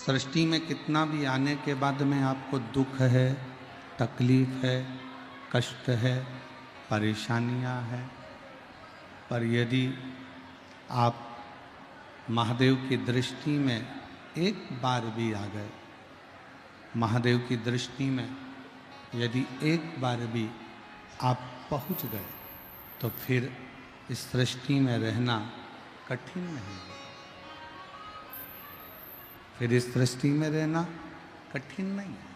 सृष्टि में कितना भी आने के बाद में आपको दुख है, तकलीफ है, कष्ट है, परेशानियां हैं, पर यदि आप महादेव की दृष्टि में एक बार भी आ गए, महादेव की दृष्टि में यदि एक बार भी आप पहुंच गए, तो फिर इस सृष्टि में रहना कठिन नहीं है। फिर इस सृष्टि में रहना कठिन नहीं है।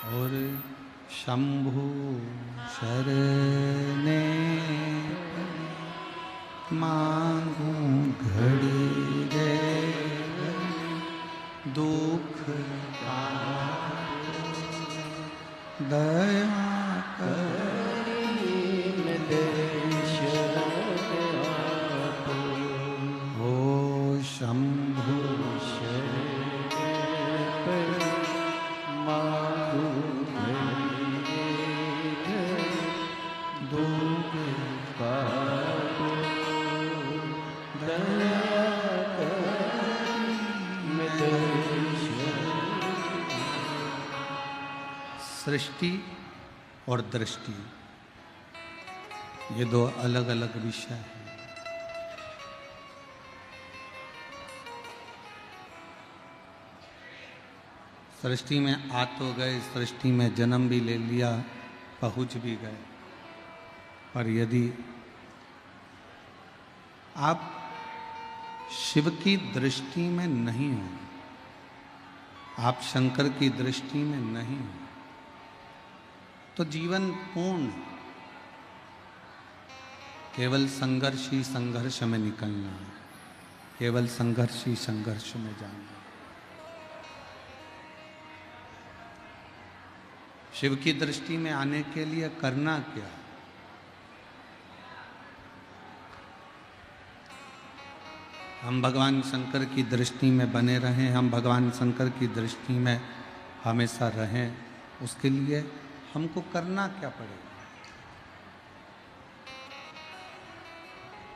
और शंभु शरणे मांगू घड़ी रे दुख का दया करी में देश हो शंभु मांगू दुख का सृष्टि और दृष्टि, ये दो अलग अलग विषय हैं। सृष्टि में आ तो गए, सृष्टि में जन्म भी ले लिया, पहुंच भी गए, पर यदि आप शिव की दृष्टि में नहीं हो, आप शंकर की दृष्टि में नहीं हो, तो जीवन पूर्ण केवल संघर्ष ही संघर्ष में निकलना है, केवल संघर्ष ही संघर्ष में जाना। शिव की दृष्टि में आने के लिए करना क्या? हम भगवान शंकर की दृष्टि में बने रहें, हम भगवान शंकर की दृष्टि में हमेशा रहें, उसके लिए हमको करना क्या पड़ेगा?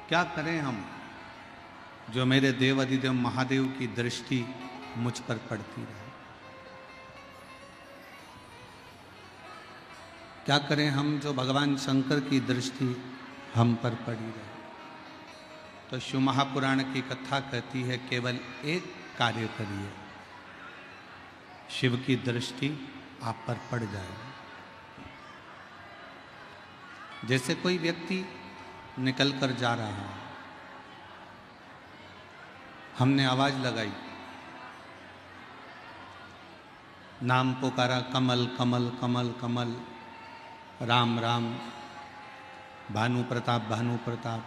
क्या करें हम जो मेरे देव अधिदेव महादेव की दृष्टि मुझ पर पड़ती रहे? क्या करें हम जो भगवान शंकर की दृष्टि हम पर पड़ी रहे? तो शिव महापुराण की कथा कहती है, केवल एक कार्य करिए, शिव की दृष्टि आप पर पड़ जाएगी। जैसे कोई व्यक्ति निकल कर जा रहा है, हमने आवाज लगाई, नाम पुकारा, कमल कमल कमल कमल, राम राम, भानु प्रताप भानु प्रताप।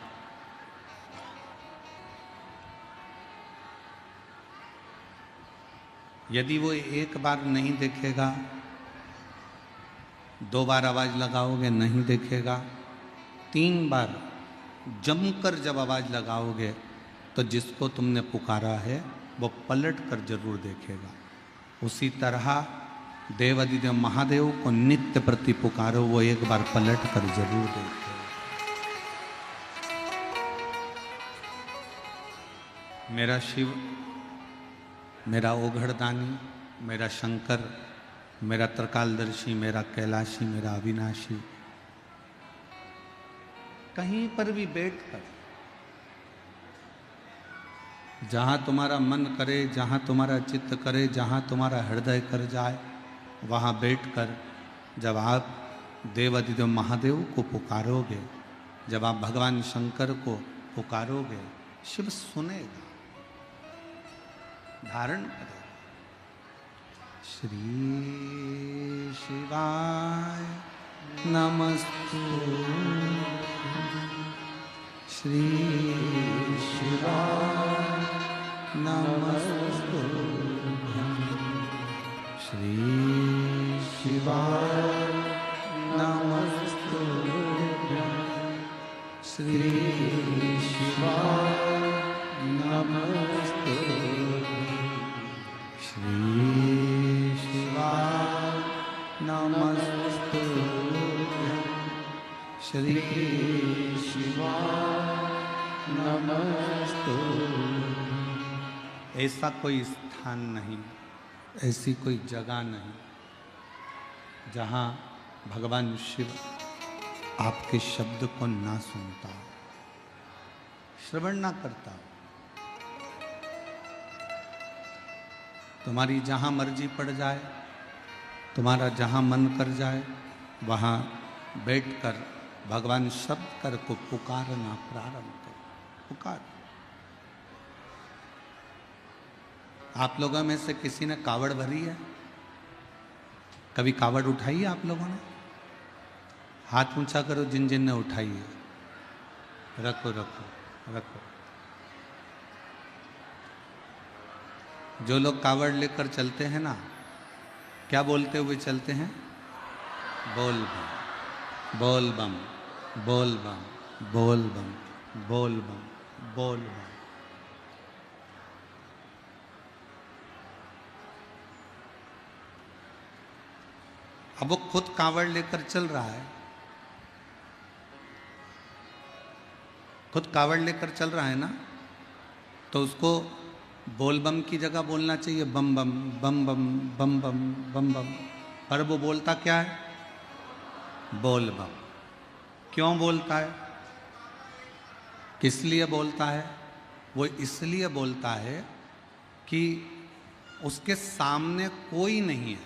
यदि वो एक बार नहीं देखेगा, दो बार आवाज लगाओगे नहीं देखेगा, तीन बार जमकर जब आवाज लगाओगे तो जिसको तुमने पुकारा है वो पलट कर जरूर देखेगा। उसी तरह देव अधिदेव महादेव को नित्य प्रति पुकारो, वो एक बार पलट कर जरूर देखेगा। मेरा शिव, मेरा ओघड़दानी, मेरा शंकर, मेरा त्रिकालदर्शी, मेरा कैलाशी, मेरा अविनाशी, कहीं पर भी बैठकर, जहां तुम्हारा मन करे, जहां तुम्हारा चित्त करे, जहां तुम्हारा हृदय कर जाए, वहां बैठकर जब आप देव अधिदेव महादेव को पुकारोगे, जब आप भगवान शंकर को पुकारोगे, शिव सुनेगा, धारण करेगा। श्री शिवाय नमस्तु, श्री शिवाय नमस्तु, श्री शिवाय नमस्तु, श्री शिवाय नमस्तु, श्री शिवाय नमस्तु, श्री शिवाय नमस्तु। ऐसा कोई स्थान नहीं, ऐसी कोई जगह नहीं जहाँ भगवान शिव आपके शब्द को ना सुनता हो, श्रवण ना करता हो। तुम्हारी जहाँ मर्जी पड़ जाए, तुम्हारा जहाँ मन कर जाए, वहाँ बैठकर भगवान शब्द कर को पुकारना प्रारंभ करो। पुकार। आप लोगों में से किसी ने कावड़ भरी है? कभी कावड़ उठाई है आप लोगों ने? हाथ ऊंचा करो जिन जिन ने उठाई है। रखो रखो रखो। जो लोग कावड़ लेकर चलते हैं ना, क्या बोलते हुए चलते हैं? बोल बम बोल बम बोल बम बोल बम बोल बम बोल बम। अब वो खुद कावड़ लेकर चल रहा है, खुद कावड़ लेकर चल रहा है ना, तो उसको बोल बम की जगह बोलना चाहिए बम बम बम बम बम बम बम बम। पर वो बोलता क्या है? बोल बम। क्यों बोलता है? किस लिए बोलता है? वो इसलिए बोलता है कि उसके सामने कोई नहीं है,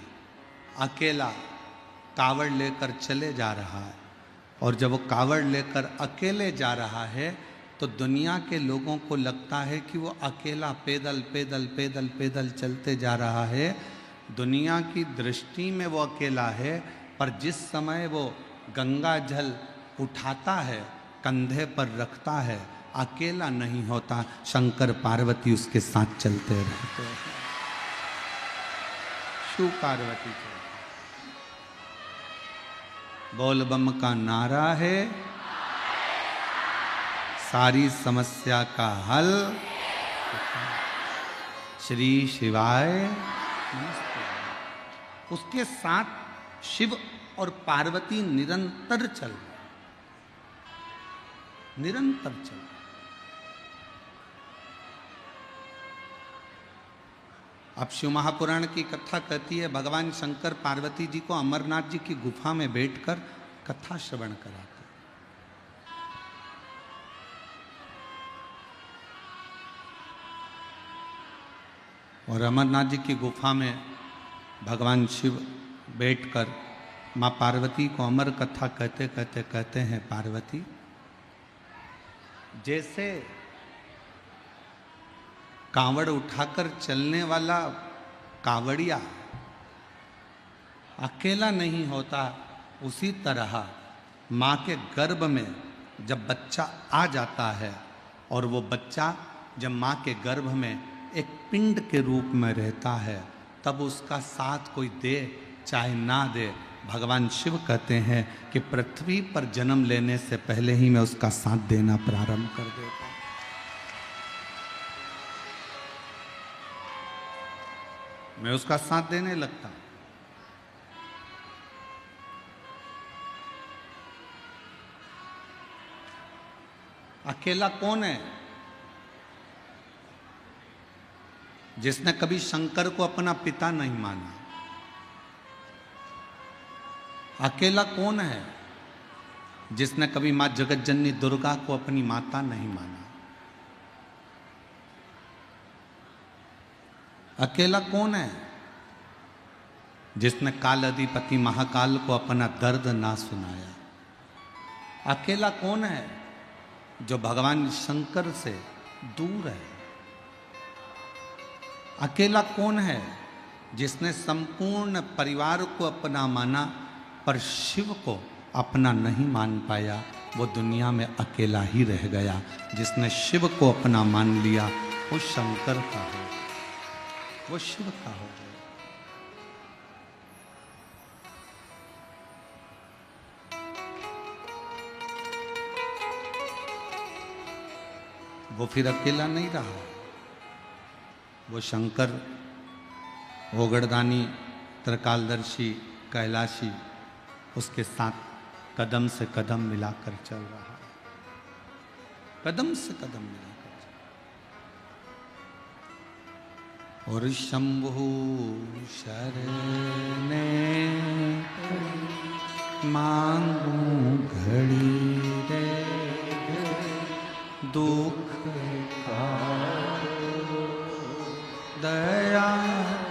अकेला कावड़ लेकर चले जा रहा है। और जब वो कावड़ लेकर अकेले जा रहा है तो दुनिया के लोगों को लगता है कि वो अकेला पैदल पैदल पैदल पैदल चलते जा रहा है। दुनिया की दृष्टि में वो अकेला है, पर जिस समय वो गंगा जल उठाता है, कंधे पर रखता है, अकेला नहीं होता। शंकर पार्वती उसके साथ चलते रहते हैं। शिव पार्वती चलते। बोल बम का नारा है सारी समस्या का हल। श्री शिवाय नमस्ते। उसके साथ शिव और पार्वती निरंतर चल रहे, निरंतर चल रहे। अब शिव महापुराण की कथा कहती है भगवान शंकर पार्वती जी को अमरनाथ जी की गुफा में बैठकर कथा श्रवण कराते। और अमरनाथ जी की गुफा में भगवान शिव बैठकर माँ पार्वती को अमर कथा कहते कहते कहते हैं, पार्वती जैसे कांवड़ उठाकर चलने वाला कांवड़िया अकेला नहीं होता, उसी तरह माँ के गर्भ में जब बच्चा आ जाता है और वो बच्चा जब माँ के गर्भ में एक पिंड के रूप में रहता है, तब उसका साथ कोई दे चाहे ना दे, भगवान शिव कहते हैं कि पृथ्वी पर जन्म लेने से पहले ही मैं उसका साथ देना प्रारंभ कर देता हूं। मैं उसका साथ देने लगता हूं। अकेला कौन है? जिसने कभी शंकर को अपना पिता नहीं माना। अकेला कौन है? जिसने कभी मां जगत जननी दुर्गा को अपनी माता नहीं माना। अकेला कौन है? जिसने काल अधिपति महाकाल को अपना दर्द ना सुनाया। अकेला कौन है? जो भगवान शंकर से दूर है। अकेला कौन है? जिसने संपूर्ण परिवार को अपना माना पर शिव को अपना नहीं मान पाया, वो दुनिया में अकेला ही रह गया। जिसने शिव को अपना मान लिया वो शंकर का हो, वो शिव का हो गया। वो फिर अकेला नहीं रहा। वो शंकर ओगड़दानी त्रिकालदर्शी कैलाशी उसके साथ कदम से कदम मिलाकर चल रहा है, कदम से कदम मिलाकर चल। और शंभु शरणे मांगू घड़ी रे दुख का दया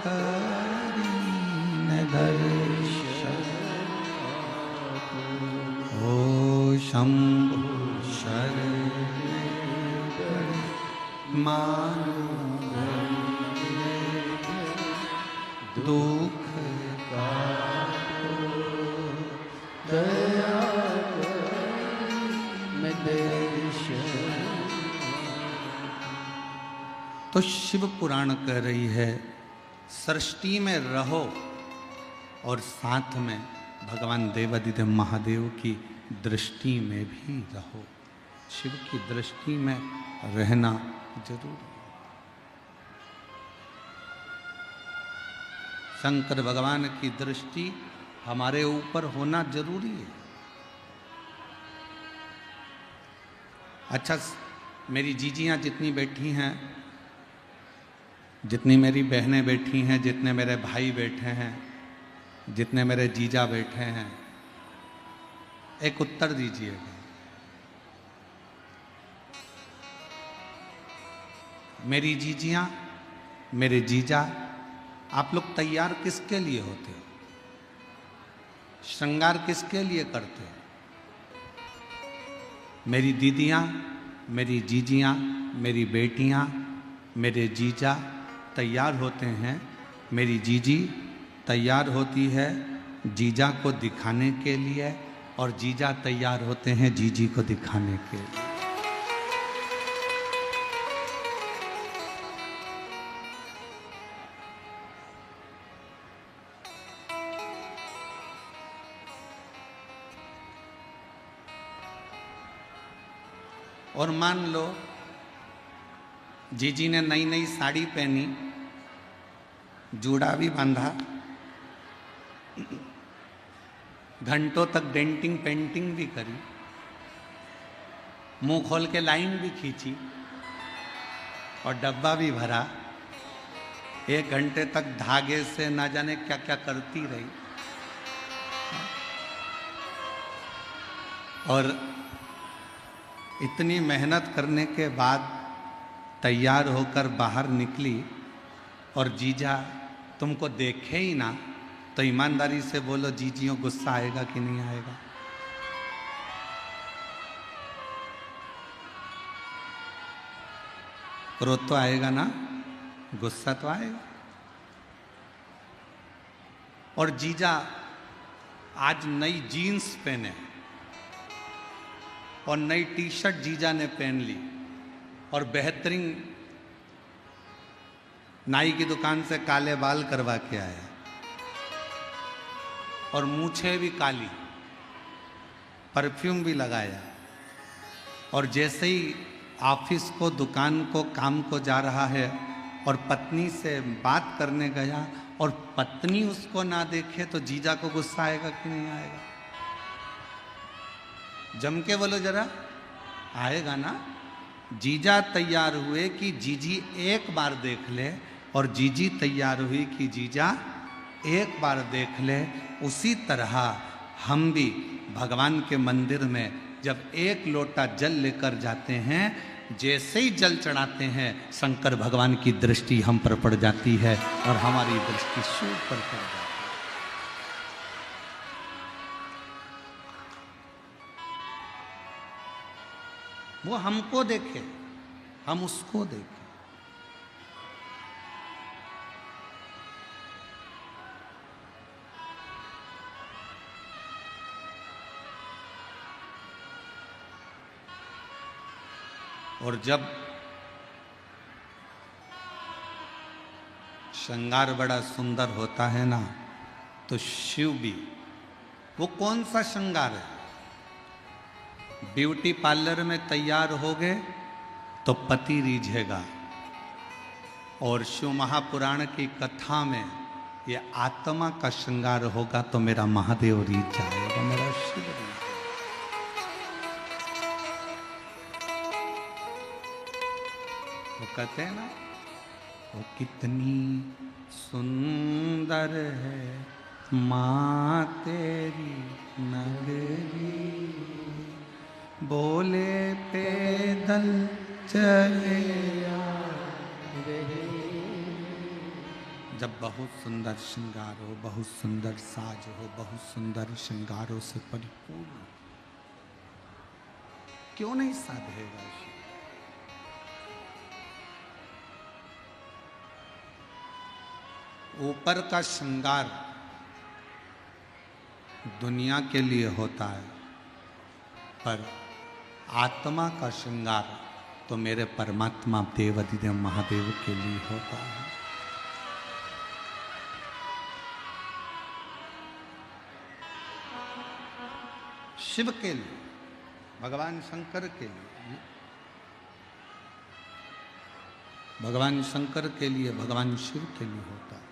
करीने दर्शन ओ शंभु शरणे मांगू दुख का दया में दर्शन। तो शिव पुराण कह रही है सृष्टि में रहो और साथ में भगवान देवादिदेव महादेव की दृष्टि में भी रहो। शिव की दृष्टि में रहना जरूरी है। शंकर भगवान की दृष्टि हमारे ऊपर होना जरूरी है। अच्छा, मेरी जीजियां जितनी बैठी हैं, जितनी मेरी बहनें बैठी हैं, जितने मेरे भाई बैठे हैं, जितने मेरे जीजा बैठे हैं, एक उत्तर दीजिएगा। मेरी जीजियां, मेरे जीजा, आप लोग तैयार किसके लिए होते हो? श्रृंगार किसके लिए करते हो? मेरी दीदियां, मेरी जीजियां, मेरी बेटियां, मेरे जीजा तैयार होते हैं। मेरी जीजी तैयार होती है जीजा को दिखाने के लिए और जीजा तैयार होते हैं जीजी को दिखाने के लिए। और मान लो जीजी ने नई नई साड़ी पहनी, जूड़ा भी बांधा, घंटों तक डेंटिंग पेंटिंग भी करी, मुंह खोल के लाइन भी खींची और डब्बा भी भरा, 1 घंटे तक धागे से ना जाने क्या क्या करती रही और इतनी मेहनत करने के बाद तैयार होकर बाहर निकली और जीजा तुमको देखे ही ना, तो ईमानदारी से बोलो जीजियों, गुस्सा आएगा कि नहीं आएगा? क्रोध तो आएगा ना, गुस्सा तो आएगा। और जीजा आज नई जीन्स पहने और नई टी शर्ट जीजा ने पहन ली और बेहतरीन नाई की दुकान से काले बाल करवा के आया और मूछें भी काली, परफ्यूम भी लगाया और जैसे ही ऑफिस को, दुकान को, काम को जा रहा है और पत्नी से बात करने गया और पत्नी उसको ना देखे तो जीजा को गुस्सा आएगा कि नहीं आएगा? जम के बोलो जरा, आएगा ना? जीजा तैयार हुए कि जीजी एक बार देख ले और जीजी तैयार हुई कि जीजा एक बार देख ले। उसी तरह हम भी भगवान के मंदिर में जब 1 लोटा जल लेकर जाते हैं, जैसे ही जल चढ़ाते हैं शंकर भगवान की दृष्टि हम पर पड़ जाती है और हमारी दृष्टि शिव पर पड़ जाती है। वो हमको देखे, हम उसको देखें। और जब श्रृंगार बड़ा सुंदर होता है ना, तो शिव भी, वो कौन सा श्रृंगार है? ब्यूटी पार्लर में तैयार हो गए तो पति रीझेगा, और शिव महापुराण की कथा में ये आत्मा का श्रृंगार होगा तो मेरा महादेव रीझ जाएगा, मेरा शिव रीझ। वो कहते हैं ना, वो कितनी सुंदर है माँ तेरी नगरी, बोले पैदल चले जब बहुत सुंदर श्रृंगार हो, बहुत सुंदर साज हो, बहुत सुंदर श्रृंगारों से परिपूर्ण, क्यों नहीं साधेगा? ऊपर का श्रृंगार दुनिया के लिए होता है, पर आत्मा का श्रृंगार तो मेरे परमात्मा देवाधिदेव महादेव के लिए होता है। शिव के लिए, भगवान शंकर के लिए, भगवान शंकर के लिए, भगवान शिव के लिए होता है।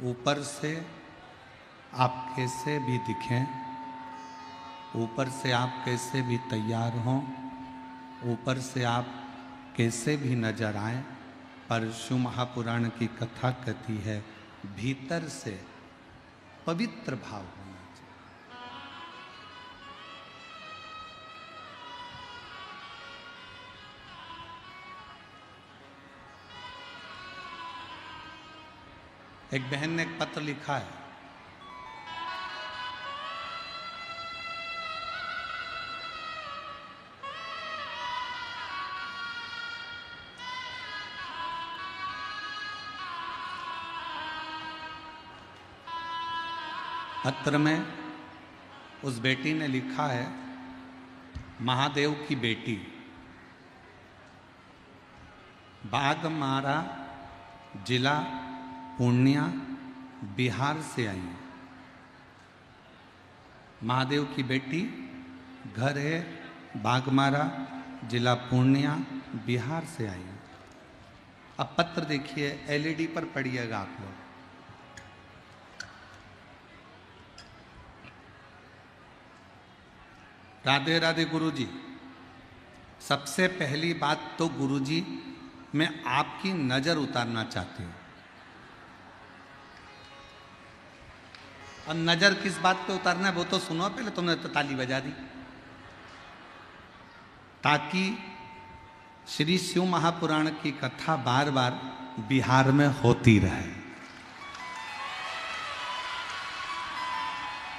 ऊपर से आप कैसे भी दिखें, ऊपर से आप कैसे भी तैयार हों, ऊपर से आप कैसे भी नजर आए, पर शिव महापुराण की कथा कहती है भीतर से पवित्र भाव होना चाहिए। एक बहन ने एक पत्र लिखा है, पत्र में उस बेटी ने लिखा है, महादेव की बेटी बाघमारा जिला पूर्णिया बिहार से आई है। महादेव की बेटी, घर है बाघमारा जिला पूर्णिया बिहार से आई है। अब पत्र देखिए, एलईडी पर पढ़िएगा आप लोग। राधे राधे गुरुजी, सबसे पहली बात तो गुरुजी मैं आपकी नजर उतारना चाहती हूं। अब नजर किस बात पे उतारना है वो तो सुनो, पहले तुमने तो ताली बजा दी, ताकि श्री शिव महापुराण की कथा बार बार बिहार में होती रहे।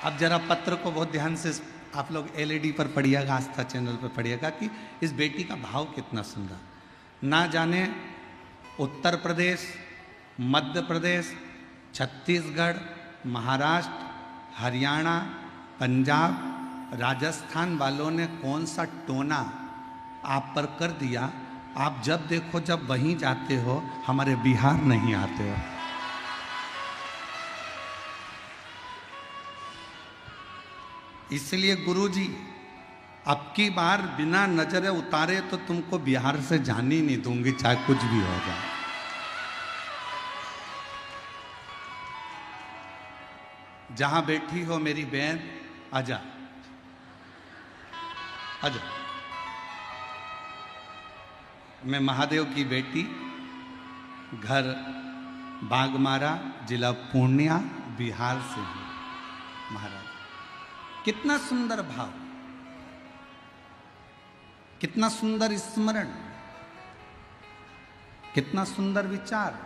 अब जरा पत्र को बहुत ध्यान से आप लोग एलईडी पर पढ़िएगा, आस्था चैनल पर पढ़िएगा कि इस बेटी का भाव कितना सुंदर। ना जाने उत्तर प्रदेश, मध्य प्रदेश, छत्तीसगढ़, महाराष्ट्र, हरियाणा, पंजाब, राजस्थान वालों ने कौन सा टोना आप पर कर दिया। आप जब देखो, जब वहीं जाते हो, हमारे बिहार नहीं आते हो। इसलिए गुरुजी अब की बार बिना नजरे उतारे तो तुमको बिहार से जाने ही नहीं दूंगी, चाहे कुछ भी हो जाए। जहां बैठी हो मेरी बहन, आजा आजा। मैं महादेव की बेटी, घर बाघमारा जिला पूर्णिया बिहार से हूं। महाराज, कितना सुंदर भाव, कितना सुंदर स्मरण, कितना सुंदर विचार।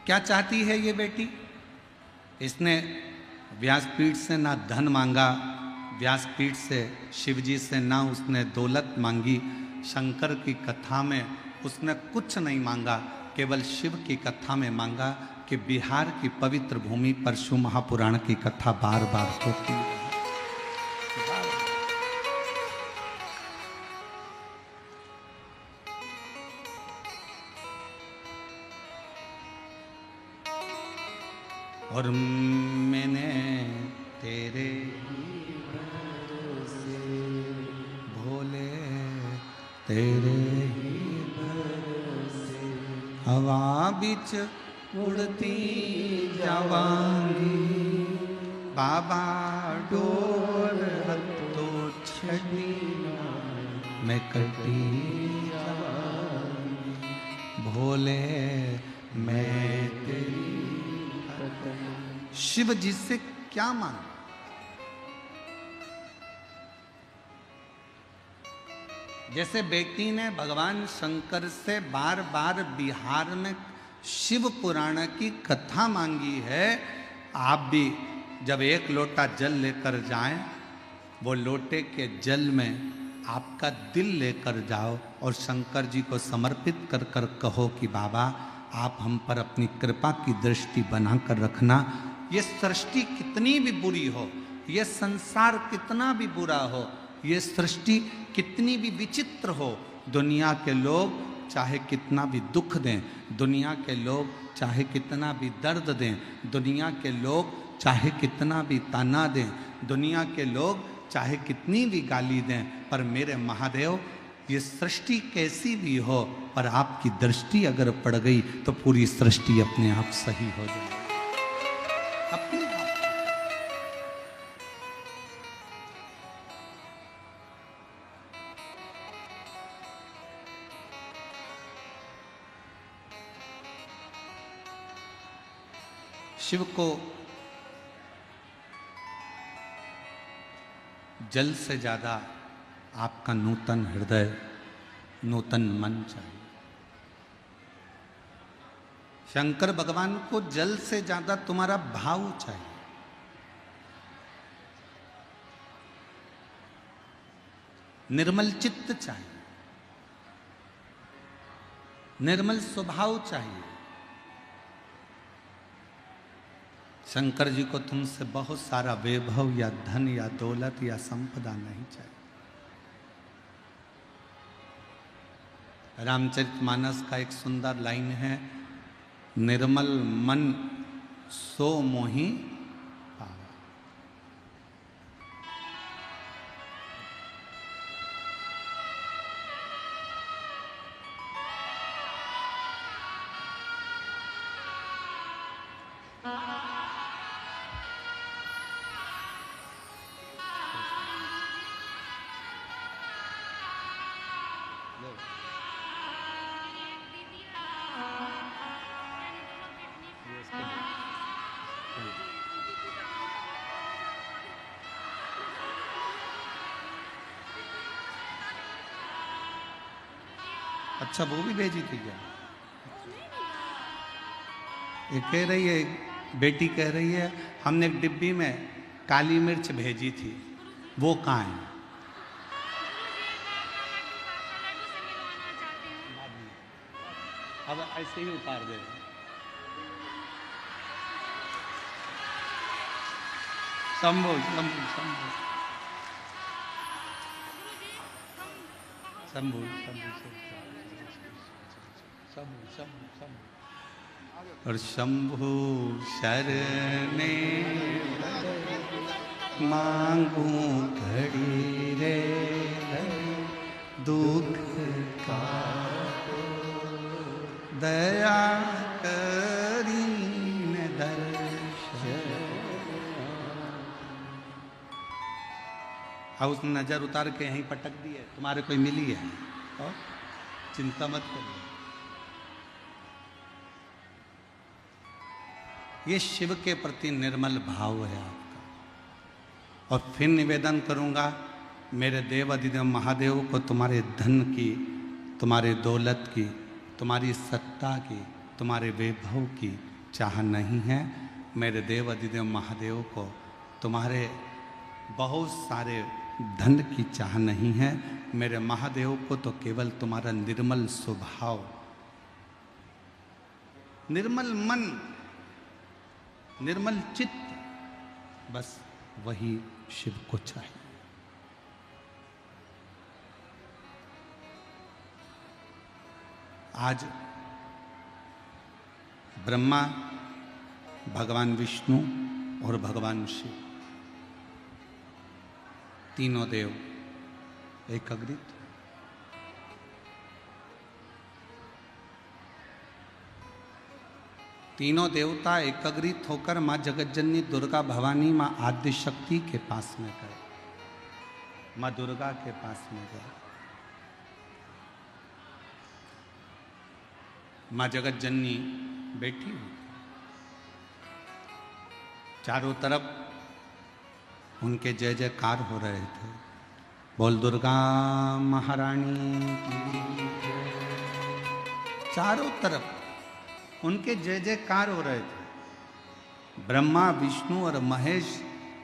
क्या चाहती है ये बेटी? इसने व्यासपीठ से ना धन मांगा, व्यासपीठ से शिवजी से ना उसने दौलत मांगी, शंकर की कथा में उसने कुछ नहीं मांगा, केवल शिव की कथा में मांगा कि बिहार की पवित्र भूमि पर शिव महापुराण की कथा बार बार होती है। और मैंने तेरे भरोसे भोले, तेरे ही भरोसे हवा बिच उड़ती जावांगी, बाबा डोर तो छड़ी मैं कटी भोले मैं तेरी। शिव जी से क्या मांग? जैसे बेटी ने भगवान शंकर से बार बार बिहार में शिव पुराण की कथा मांगी है, आप भी जब एक लोटा जल लेकर जाएं, वो लोटे के जल में आपका दिल लेकर जाओ और शंकर जी को समर्पित कर कर कहो कि बाबा आप हम पर अपनी कृपा की दृष्टि बनाकर रखना। ये सृष्टि कितनी भी बुरी हो, ये संसार कितना भी बुरा हो, ये सृष्टि कितनी भी विचित्र हो, दुनिया के लोग चाहे कितना भी दुख दें, दुनिया के लोग चाहे कितना भी दर्द दें, दुनिया के लोग चाहे कितना भी ताना दें, दुनिया के लोग चाहे कितनी भी गाली दें, पर मेरे महादेव ये सृष्टि कैसी भी हो, पर आपकी दृष्टि अगर पड़ गई तो पूरी सृष्टि अपने आप सही हो जाए। अपने आप। शिव को जल से ज्यादा आपका नूतन हृदय, नूतन मन चाहिए। शंकर भगवान को जल से ज्यादा तुम्हारा भाव चाहिए। निर्मल चित्त चाहिए, निर्मल स्वभाव चाहिए। शंकर जी को तुमसे बहुत सारा वैभव या धन या दौलत या संपदा नहीं चाहिए। रामचरितमानस का एक सुंदर लाइन है, निर्मल मन सो मोहि पावा। अच्छा, वो भी भेजी थी क्या? ये कह रही है, बेटी कह रही है हमने एक डिब्बी में काली मिर्च भेजी थी, वो कहाँ है? अब ऐसे ही उतार दे। शंभो शंभो शंभो शंभो शंभो शंभो शंभो। और शंभो शरणे मांगू घड़ी रे दुख का दया करीन दर्शन। अब उसने नजर उतार के यहीं पटक दी है, तुम्हारे कोई मिली है और चिंता मत करिए। ये शिव के प्रति निर्मल भाव है आपका। और फिर निवेदन करूंगा, मेरे देव अधिदेव महादेव को तुम्हारे धन की, तुम्हारे दौलत की, तुम्हारी सत्ता की, तुम्हारे वैभव की चाह नहीं है। मेरे देव अधिदेव महादेव को तुम्हारे बहुत सारे धन की चाह नहीं है। मेरे महादेव को तो केवल तुम्हारा निर्मल स्वभाव, निर्मल मन, निर्मल चित्त, बस वही शिव को चाहिए। आज ब्रह्मा, भगवान विष्णु और भगवान शिव, तीनों देव एकत्रित। तीनों देवता एकत्रित होकर माँ जगतजननी दुर्गा भवानी माँ आद्य शक्ति के पास में गए, माँ दुर्गा के पास में गए। माँ जगतजननी बैठी हुई, चारों तरफ उनके जय जयकार हो रहे थे। बोल दुर्गा महारानी की जय। चारों तरफ उनके जय जयकार हो रहे थे। ब्रह्मा, विष्णु और महेश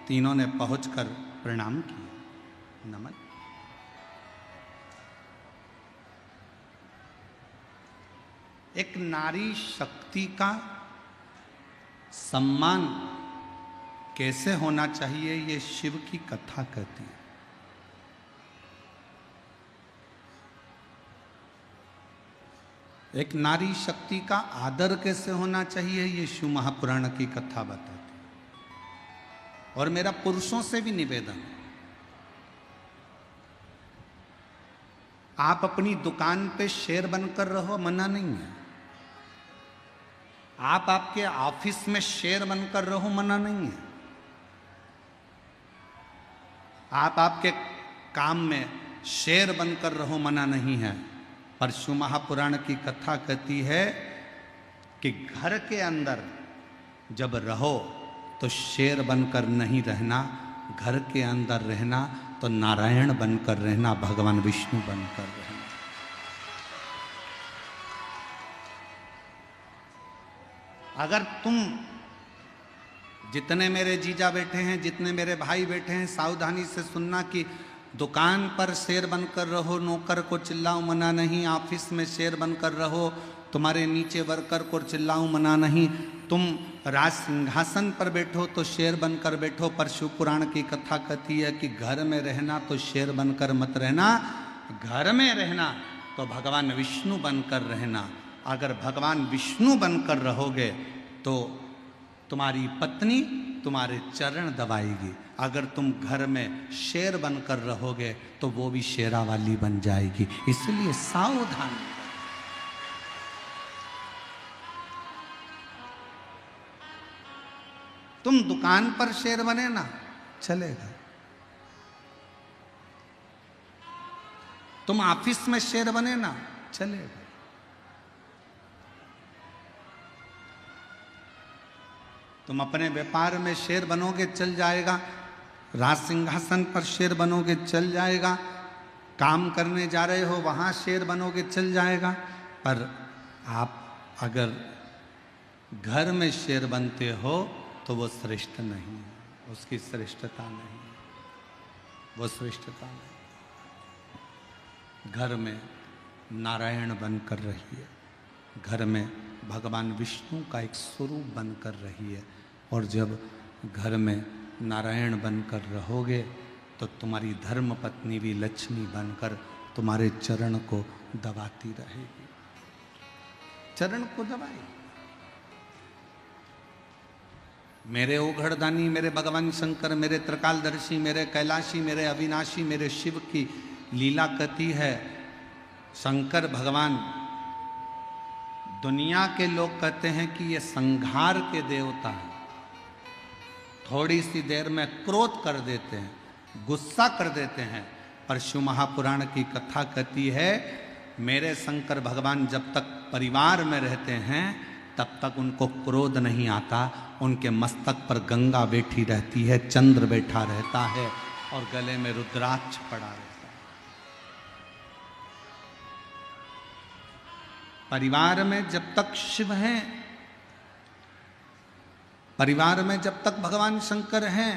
तीनों ने पहुंचकर प्रणाम किया, नमन। एक नारी शक्ति का सम्मान कैसे होना चाहिए, ये शिव की कथा कहती है। एक नारी शक्ति का आदर कैसे होना चाहिए, ये शिव महापुराण की कथा बताती है। और मेरा पुरुषों से भी निवेदन है, आप अपनी दुकान पे शेर बनकर रहो, मना नहीं है। आप आपके ऑफिस में शेर बनकर रहो, मना नहीं है। आप आपके काम में शेर बनकर रहो, मना नहीं है। पर शिव महापुराण की कथा कहती है कि घर के अंदर जब रहो तो शेर बनकर नहीं रहना, घर के अंदर रहना तो नारायण बनकर रहना, भगवान विष्णु बनकर रहना। अगर तुम, जितने मेरे जीजा बैठे हैं, जितने मेरे भाई बैठे हैं, सावधानी से सुनना कि दुकान पर शेर बनकर रहो, नौकर को चिल्लाओ, मना नहीं। ऑफिस में शेर बनकर रहो, तुम्हारे नीचे वर्कर को चिल्लाओ, मना नहीं। तुम राज सिंहासन पर बैठो तो शेर बनकर बैठो, पर शिव पुराण की कथा कहती है कि घर में रहना तो शेर बनकर मत रहना, घर में रहना तो भगवान विष्णु बनकर रहना। अगर भगवान विष्णु बनकर रहोगे तो तुम्हारी पत्नी तुम्हारे चरण दबाएगी। अगर तुम घर में शेर बनकर रहोगे तो वो भी शेरा वाली बन जाएगी। इसलिए सावधान। तुम दुकान पर शेर बने ना, चलेगा। तुम ऑफिस में शेर बने ना, चलेगा। तुम अपने व्यापार में शेर बनोगे, चल जाएगा। राज सिंहासन पर शेर बनोगे, चल जाएगा। काम करने जा रहे हो, वहां शेर बनोगे, चल जाएगा। पर आप अगर घर में शेर बनते हो तो वो श्रेष्ठ नहीं है, उसकी श्रेष्ठता नहीं है, वो श्रेष्ठता नहीं। घर में नारायण बनकर रहिए, घर में भगवान विष्णु का एक स्वरूप बनकर रहिए। और जब घर में नारायण बनकर रहोगे तो तुम्हारी धर्म पत्नी भी लक्ष्मी बनकर तुम्हारे चरण को दबाती रहेगी, चरण को दबाएगी। मेरे ओघड़दानी, मेरे भगवान शंकर, मेरे त्रिकालदर्शी, मेरे कैलाशी, मेरे अविनाशी, मेरे शिव की लीला कहती है। शंकर भगवान, दुनिया के लोग कहते हैं कि ये संहार के देवता हैं, थोड़ी सी देर में क्रोध कर देते हैं, गुस्सा कर देते हैं। पर शिव महापुराण की कथा कहती है मेरे शंकर भगवान जब तक परिवार में रहते हैं तब तक उनको क्रोध नहीं आता। उनके मस्तक पर गंगा बैठी रहती है, चंद्र बैठा रहता है और गले में रुद्राक्ष पड़ा रहता है। परिवार में जब तक शिव हैं, परिवार में जब तक भगवान शंकर हैं,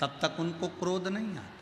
तब तक उनको क्रोध नहीं आता।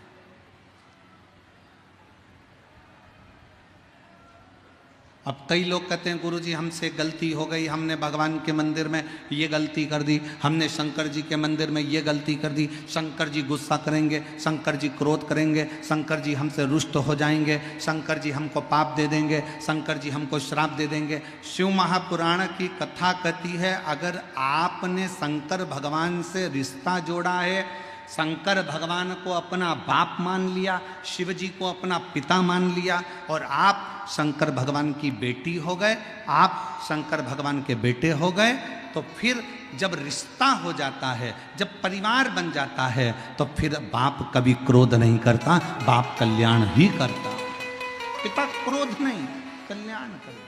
अब कई लोग कहते हैं गुरुजी हमसे गलती हो गई, हमने भगवान के मंदिर में ये गलती कर दी, हमने शंकर जी के मंदिर में ये गलती कर दी, शंकर जी गुस्सा करेंगे, शंकर जी क्रोध करेंगे, शंकर जी हमसे रुष्ट हो जाएंगे, शंकर जी हमको पाप दे देंगे, शंकर जी हमको श्राप दे देंगे। शिव महापुराण की कथा कहती है अगर आपने शंकर भगवान से रिश्ता जोड़ा है, शंकर भगवान को अपना बाप मान लिया, शिव जी को अपना पिता मान लिया और आप शंकर भगवान की बेटी हो गए, आप शंकर भगवान के बेटे हो गए, तो फिर जब रिश्ता हो जाता है, जब परिवार बन जाता है, तो फिर बाप कभी क्रोध नहीं करता, बाप कल्याण ही करता। पिता क्रोध नहीं, कल्याण करे।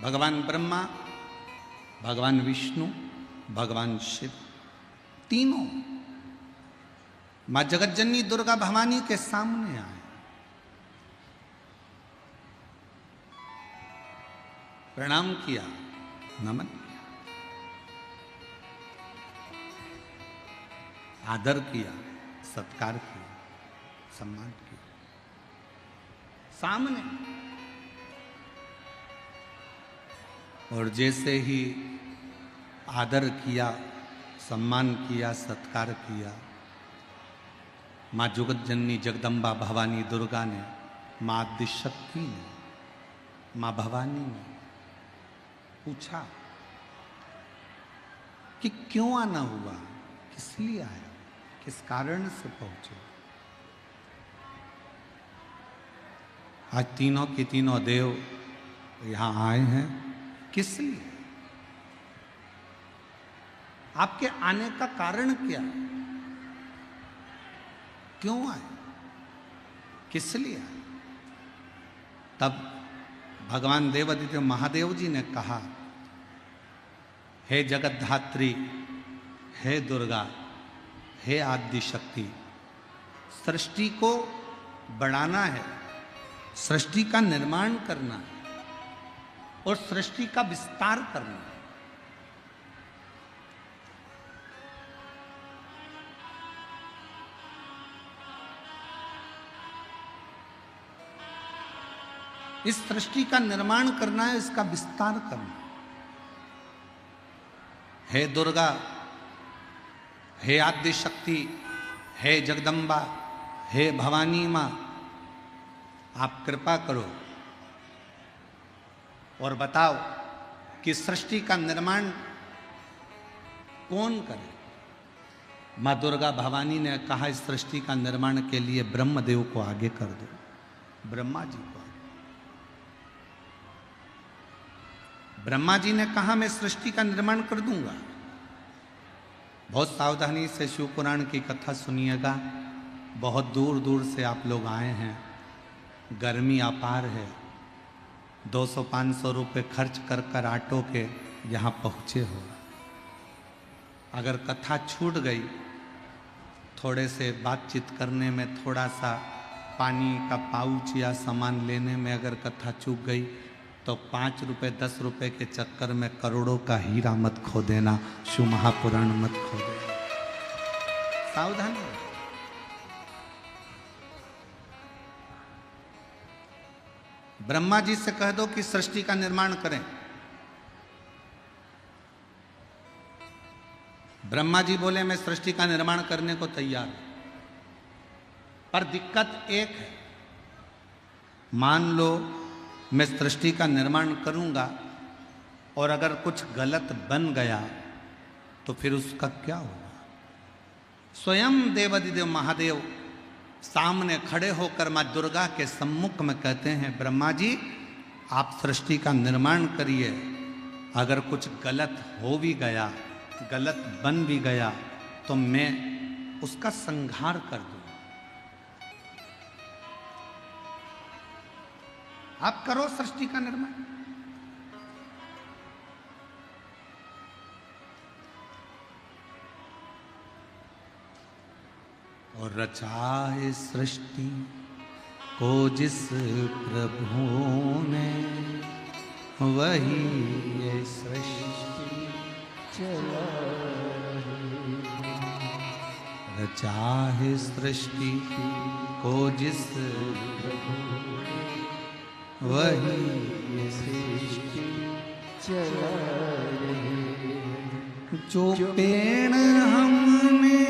भगवान ब्रह्मा, भगवान विष्णु, भगवान शिव, तीनों मां जगतजननी दुर्गा भवानी के सामने आए। प्रणाम किया, नमन किया, आदर किया, सत्कार किया, सम्मान किया। सामने। और जैसे ही आदर किया, सम्मान किया, सत्कार किया, माँ जगतजननी जगदम्बा भवानी दुर्गा ने, माँ आदिशक्ति ने, माँ भवानी ने पूछा कि क्यों आना हुआ, किस लिए आया, किस कारण से पहुंचे। आज तीनों के तीनों देव यहां आए हैं, किस लिए? आपके आने का कारण क्या है? क्यों आए, किस लिए आए? तब भगवान देवादिदेव महादेव जी ने कहा, हे जगतधात्री, हे दुर्गा, हे आदि शक्ति, सृष्टि को बढ़ाना है, सृष्टि का निर्माण करना है और सृष्टि का विस्तार करना है। इस सृष्टि का निर्माण करना है, इसका विस्तार करना है। हे दुर्गा, हे आद्य शक्ति, हे जगदम्बा, हे भवानी मां, आप कृपा करो और बताओ कि सृष्टि का निर्माण कौन करे। मां दुर्गा भवानी ने कहा, इस सृष्टि का निर्माण के लिए ब्रह्मदेव को आगे कर दो, ब्रह्मा जी को। ब्रह्मा जी ने कहा, मैं सृष्टि का निर्माण कर दूंगा। बहुत सावधानी से शिव पुराण की कथा सुनिएगा। बहुत दूर दूर से आप लोग आए हैं, गर्मी अपार है, 200-500 रुपये खर्च कर कर ऑटो के यहाँ पहुँचे हो। अगर कथा छूट गई, थोड़े से बातचीत करने में, थोड़ा सा पानी का पाउच या सामान लेने में अगर कथा चूक गई, तो 5 रुपये 10 रुपये के चक्कर में करोड़ों का हीरा मत खो देना, शिव महापुराण मत खो देना। सावधान रहो। ब्रह्मा जी से कह दो कि सृष्टि का निर्माण करें। ब्रह्मा जी बोले, मैं सृष्टि का निर्माण करने को तैयार हूं, पर दिक्कत एक है। मान लो मैं सृष्टि का निर्माण करूंगा और अगर कुछ गलत बन गया तो फिर उसका क्या होगा। स्वयं देवादिदेव महादेव सामने खड़े होकर मां दुर्गा के सम्मुख में कहते हैं, ब्रह्मा जी आप सृष्टि का निर्माण करिए, अगर कुछ गलत हो भी गया, गलत बन भी गया, तो मैं उसका संहार कर दूं। आप करो सृष्टि का निर्माण। और रचा है सृष्टि को जिस प्रभु ने, वही ये सृष्टि चला रही। रचा है सृष्टि को जिस प्रभु, वही ये सृष्टि चला रही। जो पेड़ हमने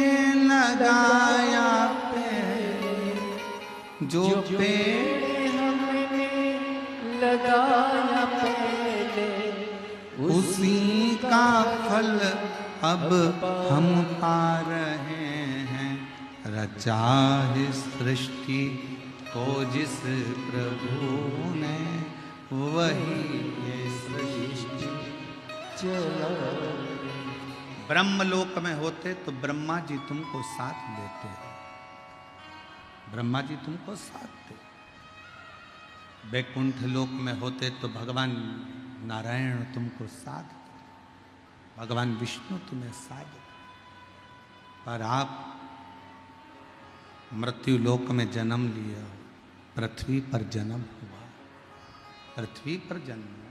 लगाया पहले, जो पेड़ हमने लगाया पहले, उसी का फल अब हम पा रहे हैं। रचा है सृष्टि को जिस प्रभु ने, वही ये सृष्टि चला। ब्रह्मलोक में होते तो ब्रह्मा जी तुमको साथ देते, ब्रह्मा जी तुमको साथ दे। वैकुंठ लोक में होते तो भगवान नारायण तुमको साथ दे, भगवान विष्णु तुम्हें साथ दे। पर आप मृत्यु लोक में जन्म लिया, पृथ्वी पर जन्म हुआ, पृथ्वी पर जन्म हुआ।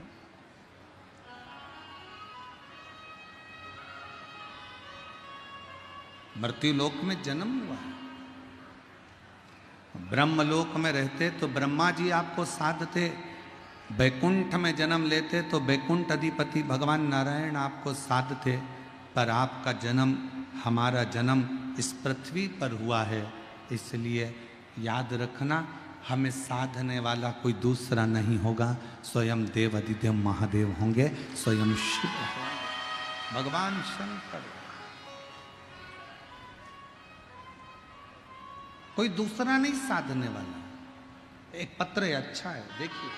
मृत्यु लोक में जन्म हुआ। ब्रह्मलोक में रहते तो ब्रह्मा जी आपको साधते, वैकुंठ में जन्म लेते तो वैकुंठ अधिपति भगवान नारायण आपको साधते। पर आपका जन्म, हमारा जन्म इस पृथ्वी पर हुआ है, इसलिए याद रखना हमें साधने वाला कोई दूसरा नहीं होगा, स्वयं देव अधिदेव महादेव होंगे, स्वयं शिव होंगे, भगवान शंकर। कोई दूसरा नहीं साधने वाला। एक पत्र है, अच्छा है, देखिए।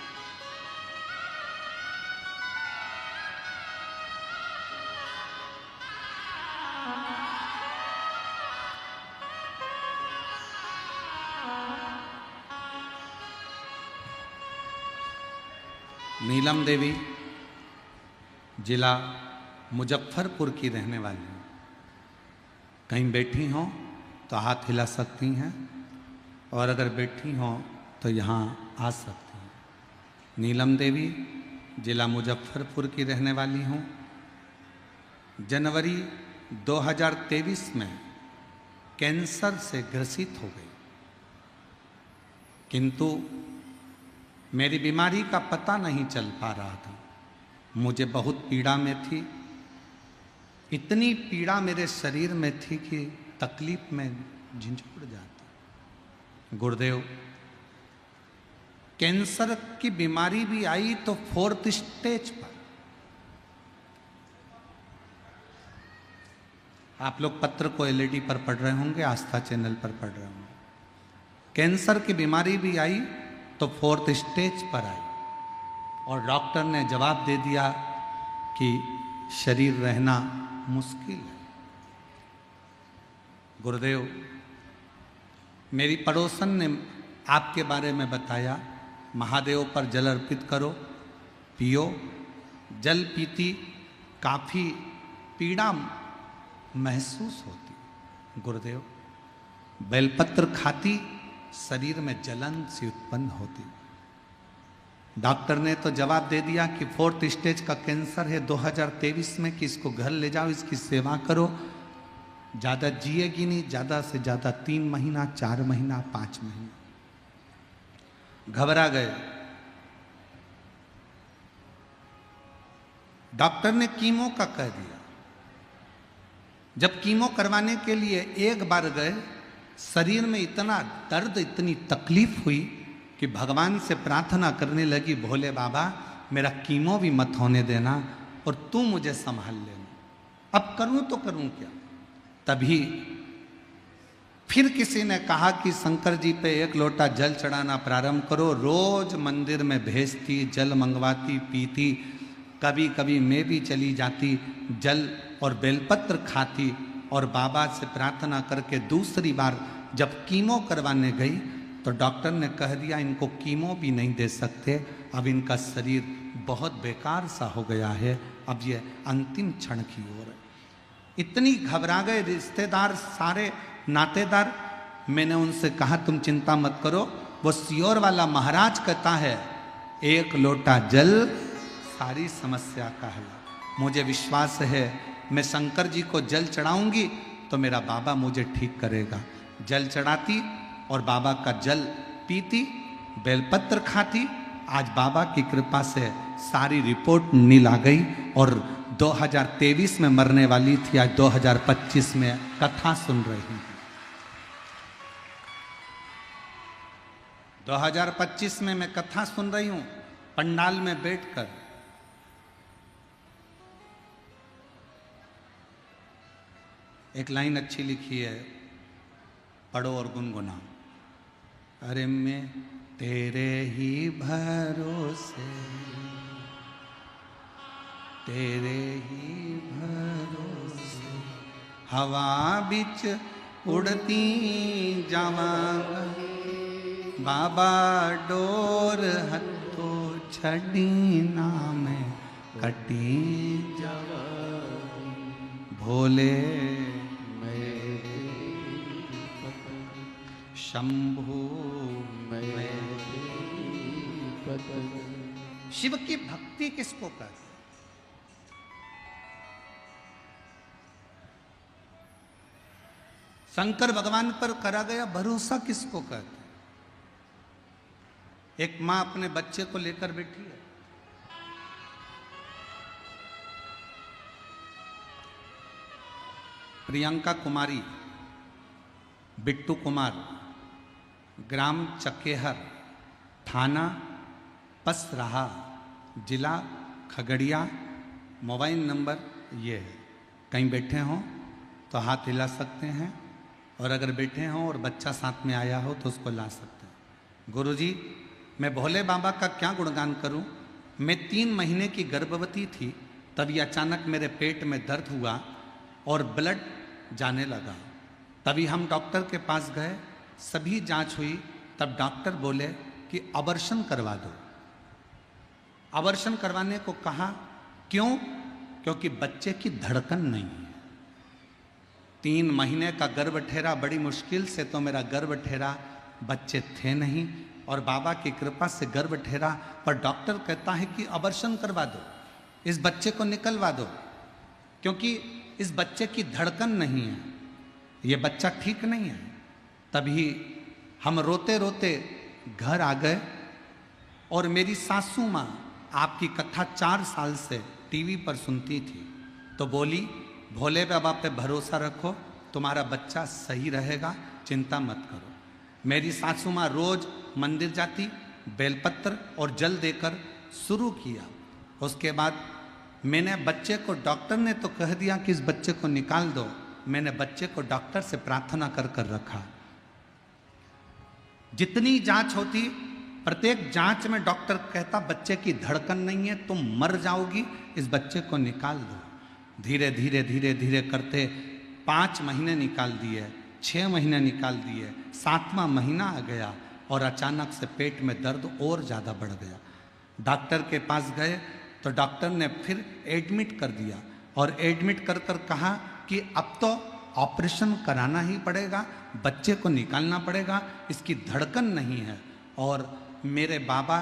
नीलम देवी जिला मुजफ्फरपुर की रहने वाली हैं। कहीं बैठी हों तो हाथ हिला सकती हैं, और अगर बैठी हों तो यहाँ आ सकती हैं। नीलम देवी जिला मुजफ्फरपुर की रहने वाली हूँ। जनवरी 2023 में कैंसर से ग्रसित हो गई, किंतु मेरी बीमारी का पता नहीं चल पा रहा था। मुझे बहुत पीड़ा में थी, इतनी पीड़ा मेरे शरीर में थी कि तकलीफ में झंझोड़ जाती। गुरुदेव, कैंसर की बीमारी भी आई तो 4th स्टेज पर। आप लोग पत्र को एलईडी पर पढ़ रहे होंगे, आस्था चैनल पर पढ़ रहे होंगे। कैंसर की बीमारी भी आई तो 4th स्टेज पर आई, और डॉक्टर ने जवाब दे दिया कि शरीर रहना मुश्किल है। गुरुदेव, मेरी पड़ोसन ने आपके बारे में बताया, महादेव पर जल अर्पित करो, पियो। जल पीती काफ़ी पीड़ा महसूस होती। गुरुदेव, बेलपत्र खाती, शरीर में जलन सी उत्पन्न होती। डॉक्टर ने तो जवाब दे दिया कि 4th स्टेज का कैंसर है 2023 में, कि इसको घर ले जाओ, इसकी सेवा करो, ज़्यादा जिएगी नहीं, ज़्यादा से ज़्यादा 3 महीना, 4 महीना, 5 महीना। घबरा गए। डॉक्टर ने कीमो का कह दिया। जब कीमो करवाने के लिए एक बार गए, शरीर में इतना दर्द, इतनी तकलीफ हुई कि भगवान से प्रार्थना करने लगी, भोले बाबा मेरा कीमो भी मत होने देना, और तू मुझे संभाल लेना। अब करूं तो करूं क्या। तभी फिर किसी ने कहा कि शंकर जी पे 1 लोटा जल चढ़ाना प्रारंभ करो। रोज मंदिर में भेजती, जल मंगवाती, पीती, कभी कभी मैं भी चली जाती, जल और बेलपत्र खाती, और बाबा से प्रार्थना करके दूसरी बार जब कीमो करवाने गई तो डॉक्टर ने कह दिया इनको कीमो भी नहीं दे सकते, अब इनका शरीर बहुत बेकार सा हो गया है, अब ये अंतिम क्षण की ओर है। इतनी घबरा गए रिश्तेदार, सारे नातेदार। मैंने उनसे कहा तुम चिंता मत करो, वो सियोर वाला महाराज कहता है 1 लोटा जल सारी समस्या का हल। मुझे विश्वास है मैं शंकर जी को जल चढ़ाऊंगी तो मेरा बाबा मुझे ठीक करेगा। जल चढ़ाती और बाबा का जल पीती, बेलपत्र खाती। आज बाबा की कृपा से सारी रिपोर्ट नील आ गई, और 2023 में मरने वाली थी, आज 2025 में कथा सुन रही हूं। 2025 में मैं कथा सुन रही हूं पंडाल में बैठकर। एक लाइन अच्छी लिखी है, पढ़ो और गुनगुनाओ। अरे मैं तेरे ही भरोसे, तेरे ही भरोसे हवा बिच उड़ती जावांगा, बाबा डोर हथो छड़ी ना मैं कटी जावा, भोले शंभु मैं। शिव की भक्ति किसको कहते? शंकर भगवान पर करा गया भरोसा किसको कहते? एक मां अपने बच्चे को लेकर बैठी है, प्रियंका कुमारी, बिट्टू कुमार, ग्राम चकेहर, थाना पसराहा, जिला खगड़िया, मोबाइल नंबर ये है। कहीं बैठे हों तो हाथ हिला सकते हैं, और अगर बैठे हों और बच्चा साथ में आया हो तो उसको ला सकते हैं। गुरुजी, मैं भोले बाबा का क्या गुणगान करूं? मैं 3 महीने की गर्भवती थी, तभी अचानक मेरे पेट में दर्द हुआ और ब्लड जाने लगा। तभी हम डॉक्टर के पास गए, सभी जांच हुई, तब डॉक्टर बोले कि अबॉर्शन करवा दो। अबॉर्शन करवाने को कहा, क्यों? क्योंकि बच्चे की धड़कन नहीं है। 3 महीने का गर्भ ठहरा, बड़ी मुश्किल से तो मेरा गर्भ ठहरा, बच्चे थे नहीं, और बाबा की कृपा से गर्भ ठहरा, पर डॉक्टर कहता है कि अबॉर्शन करवा दो, इस बच्चे को निकलवा दो, क्योंकि इस बच्चे की धड़कन नहीं है, ये बच्चा ठीक नहीं है। तभी हम रोते रोते घर आ गए, और मेरी सासू माँ आपकी कथा 4 साल से टीवी पर सुनती थी, तो बोली भोले बाबा पे भरोसा रखो, तुम्हारा बच्चा सही रहेगा, चिंता मत करो। मेरी सासू माँ रोज मंदिर जाती, बेलपत्र और जल देकर शुरू किया। उसके बाद मैंने बच्चे को, डॉक्टर ने तो कह दिया कि इस बच्चे को निकाल दो, मैंने बच्चे को डॉक्टर से प्रार्थना कर कर रखा। जितनी जांच होती, प्रत्येक जांच में डॉक्टर कहता बच्चे की धड़कन नहीं है, तुम मर जाओगी, इस बच्चे को निकाल दो। धीरे धीरे धीरे धीरे करते 5 महीने निकाल दिए, 6 महीने निकाल दिए, 7वां महीना आ गया, और अचानक से पेट में दर्द और ज़्यादा बढ़ गया। डॉक्टर के पास गए तो डॉक्टर ने फिर एडमिट कर दिया, और एडमिट कर कर कहा कि अब तो ऑपरेशन कराना ही पड़ेगा, बच्चे को निकालना पड़ेगा, इसकी धड़कन नहीं है। और मेरे बाबा,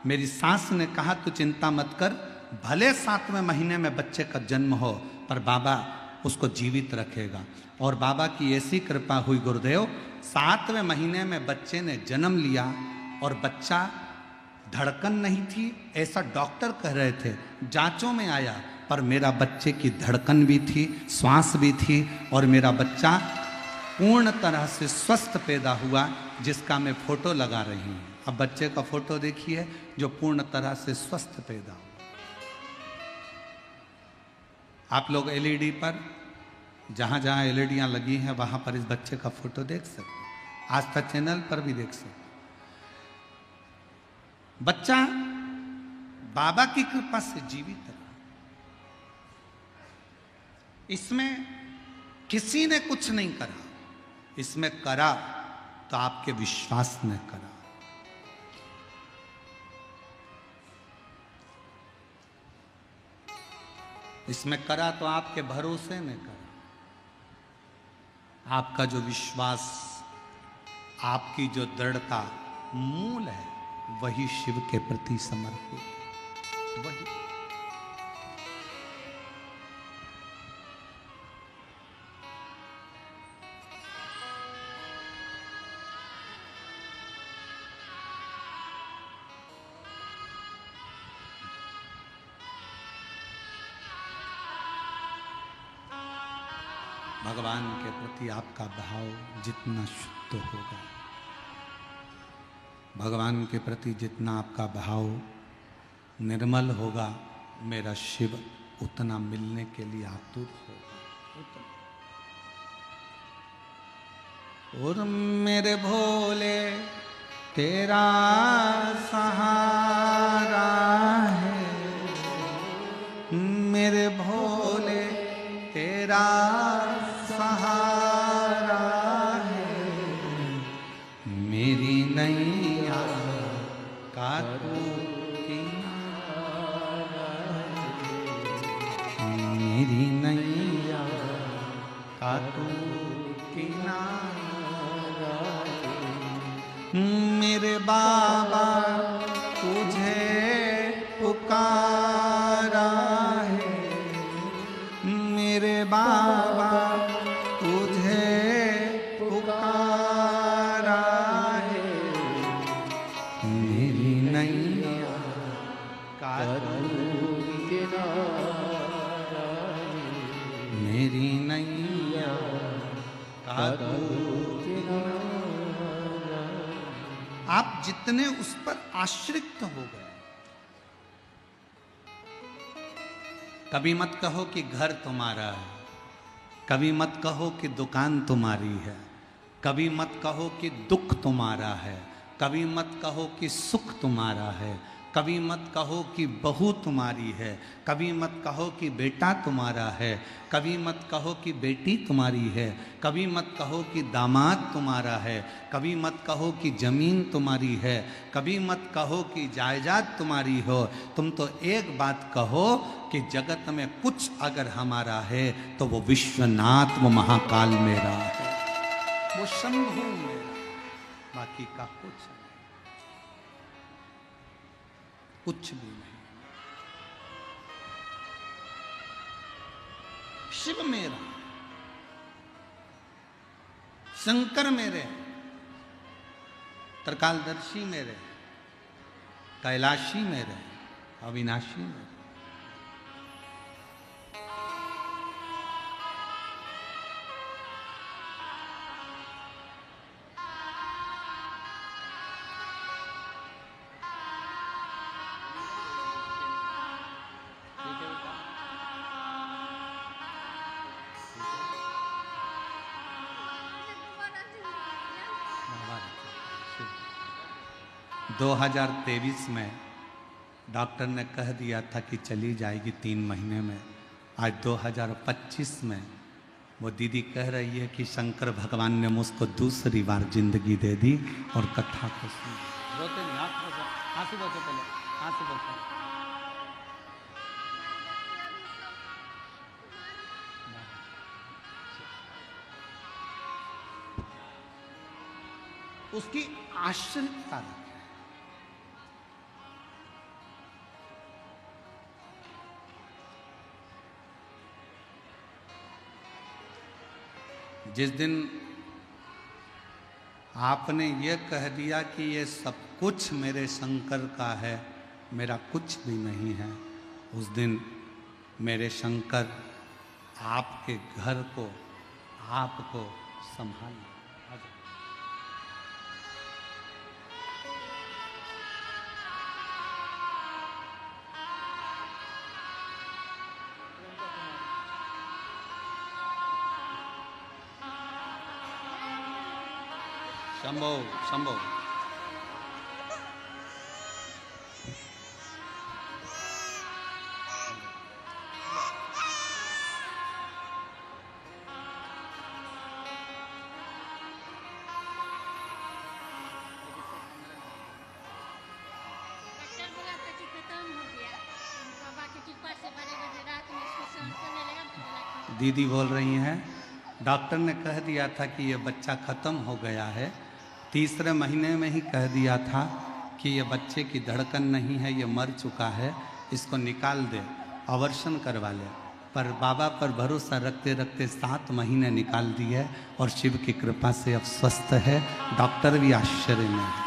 मेरी सास ने कहा तू चिंता मत कर, भले 7वें महीने में बच्चे का जन्म हो, पर बाबा उसको जीवित रखेगा। और बाबा की ऐसी कृपा हुई गुरुदेव, 7वें महीने में बच्चे ने जन्म लिया, और बच्चा धड़कन नहीं थी ऐसा डॉक्टर कह रहे थे, जांचों में आया, पर मेरा बच्चे की धड़कन भी थी, श्वास भी थी, और मेरा बच्चा पूर्ण तरह से स्वस्थ पैदा हुआ, जिसका मैं फोटो लगा रही हूँ। अब बच्चे का फोटो देखिए, जो पूर्ण तरह से स्वस्थ पैदा हुआ। आप लोग एलईडी पर, जहाँ जहाँ एलईडियाँ लगी हैं वहाँ पर इस बच्चे का फोटो देख सकते हैं, आस्था चैनल पर भी देख सकते हैं। बच्चा बाबा की कृपा से जीवित है। इसमें किसी ने कुछ नहीं करा, इसमें करा तो आपके विश्वास ने करा। इसमें करा तो आपके भरोसे में करा। आपका जो विश्वास, आपकी जो दृढ़ता मूल है, वही शिव के प्रति समर्पित, वही। भगवान के प्रति आपका भाव जितना शुद्ध होगा, भगवान के प्रति जितना आपका भाव निर्मल होगा, मेरा शिव उतना मिलने के लिए आतुर होगा। और मेरे भोले तेरा सहारा है, मेरे भोले तेरा सहारा है, मेरी नैया का तू किनारा है, मेरी नैया का तू किनारा है। मेरे बाबा तुझे पुकारा है, मेरे बाबा तुझे पुकारा है, मेरी नैया का तू किनारा है, मेरी नैया का तू किनारा। आप जितने उस पर आश्रित हो गए, कभी मत कहो कि घर तुम्हारा है, कभी मत कहो कि दुकान तुम्हारी है, कभी मत कहो कि दुख तुम्हारा है, कभी मत कहो कि सुख तुम्हारा है, कभी मत कहो कि बहू तुम्हारी है, कभी मत कहो कि बेटा तुम्हारा है, कभी मत कहो कि बेटी तुम्हारी है, कभी मत कहो कि दामाद तुम्हारा है, कभी मत कहो कि जमीन तुम्हारी है, कभी मत कहो कि जायदाद तुम्हारी हो। तुम तो एक बात कहो कि जगत में कुछ अगर हमारा है तो वो विश्वनाथ, वो महाकाल मेरा है, वो शंभु मेरा, बाकी का कुछ नहीं, कुछ भी नहीं। शिव मेरा, शंकर मेरे, त्रिकालदर्शी मेरे, कैलाशी मेरे, अविनाशी मेरे। दो 2023 में डॉक्टर ने कह दिया था कि चली जाएगी 3 महीने में। आज 2025 में वो दीदी कह रही है कि शंकर भगवान ने मुझको दूसरी बार जिंदगी दे दी और कथा को सुन। रोते नहीं, आंसू बचो, पहले आंसू बचो। उसकी आश्रितता रखें। जिस दिन आपने ये कह दिया कि ये सब कुछ मेरे शंकर का है, मेरा कुछ भी नहीं है, उस दिन मेरे शंकर आपके घर को, आपको संभालना। शंभो शंभो। दीदी बोल रही हैं डॉक्टर ने कह दिया था कि ये बच्चा खत्म हो गया है, तीसरे महीने में ही कह दिया था कि ये बच्चे की धड़कन नहीं है, ये मर चुका है, इसको निकाल दे, अवर्शन करवा ले। पर बाबा पर भरोसा रखते रखते 7 महीने निकाल दिए और शिव की कृपा से अब स्वस्थ है। डॉक्टर भी आश्चर्य में है।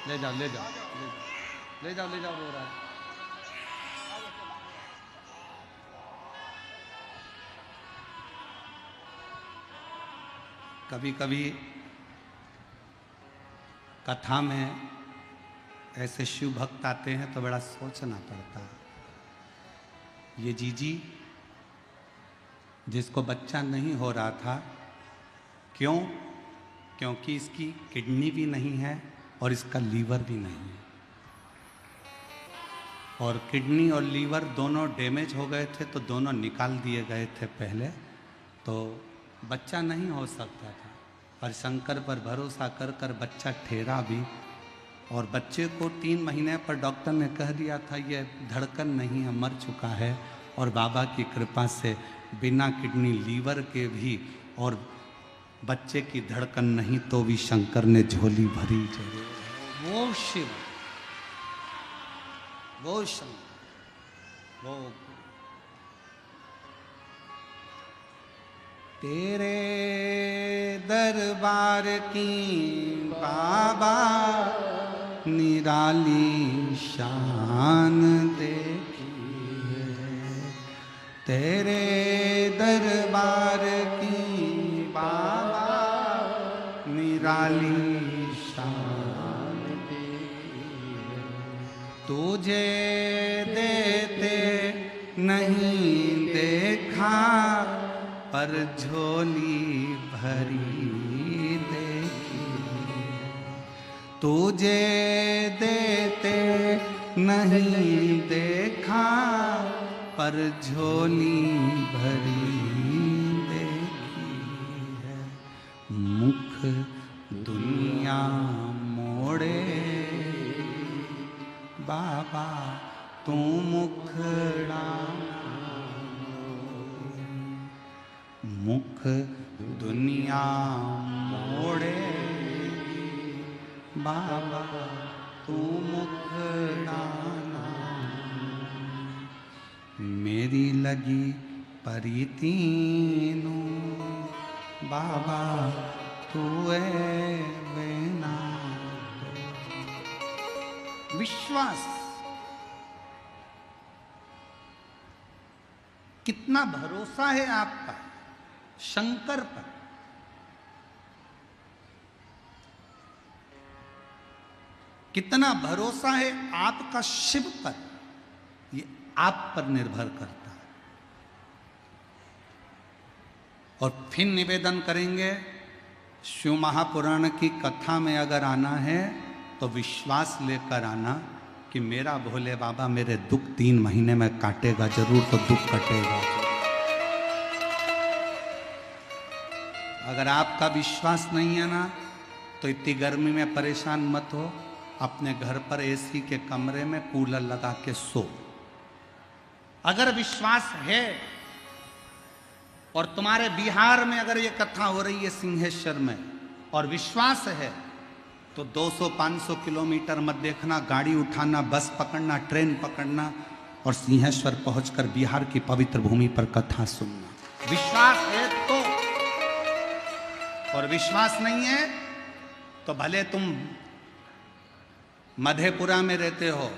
ले जाओ ले जाओ ले जाओ ले जाओ, रो रहा है। कभी कभी कथा में ऐसे शिव भक्त आते हैं तो बड़ा सोचना पड़ता है। ये जीजी जिसको बच्चा नहीं हो रहा था, क्यों? क्योंकि इसकी किडनी भी नहीं है और इसका लीवर भी नहीं है, और किडनी और लीवर दोनों डैमेज हो गए थे तो दोनों निकाल दिए गए थे पहले, तो बच्चा नहीं हो सकता था। पर शंकर पर भरोसा कर कर बच्चा ठहरा भी, और बच्चे को 3 महीने पर डॉक्टर ने कह दिया था ये धड़कन नहीं है, मर चुका है। और बाबा की कृपा से बिना किडनी लीवर के भी और बच्चे की धड़कन नहीं तो भी शंकर ने झोली भरी जरूर। वो शिव, वो शंकर, वो तेरे दरबार की बाबा निराली शान देखी है, तेरे दरबार की बाबा निराली शान देखी है। तुझे देते नहीं देखा पर झोली भरी देखी, तुझे देते नहीं देखा पर झोली भरी देखी है। मुख दुनिया मोड़े बाबा तू मुखड़ा, मुख दुनिया मोड़े बाबा तू मुखड़ा, मेरी लगी परीतीनु बाबा तू बिना। विश्वास, कितना भरोसा है आपका शंकर पर, कितना भरोसा है आपका शिव पर, ये आप पर निर्भर करता है। और फिर निवेदन करेंगे, शिव महापुराण की कथा में अगर आना है तो विश्वास लेकर आना कि मेरा भोले बाबा मेरे दुख 3 महीने में काटेगा जरूर, तो दुख कटेगा। अगर आपका विश्वास नहीं है ना तो इतनी गर्मी में परेशान मत हो, अपने घर पर एसी के कमरे में कूलर लगा के सो। अगर विश्वास है, और तुम्हारे बिहार में अगर ये कथा हो रही है सिंहेश्वर में, और विश्वास है, तो 200-500 किलोमीटर मत देखना, गाड़ी उठाना, बस पकड़ना, ट्रेन पकड़ना और सिंहेश्वर पहुंचकर बिहार की पवित्र भूमि पर कथा सुनना। विश्वास है तो, और विश्वास नहीं है तो भले तुम मधेपुरा में रहते हो,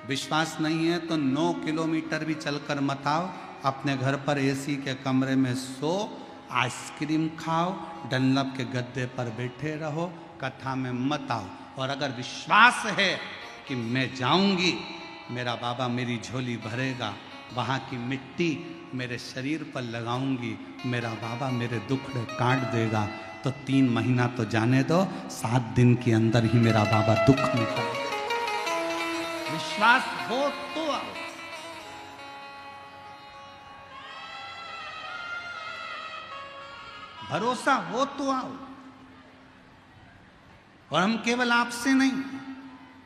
विश्वास नहीं है तो 9 किलोमीटर भी चलकर मत आओ, अपने घर पर एसी के कमरे में सो, आइसक्रीम खाओ, डनलप के गद्दे पर बैठे रहो, कथा में मत आओ। और अगर विश्वास है कि मैं जाऊंगी, मेरा बाबा मेरी झोली भरेगा, वहाँ की मिट्टी मेरे शरीर पर लगाऊंगी, मेरा बाबा मेरे दुखड़े काट देगा, तो 3 महीना तो जाने दो, 7 दिन के अंदर ही मेरा बाबा दुख मिटा। विश्वास हो तो आओ। भरोसा हो तो आओ। और हम केवल आपसे नहीं,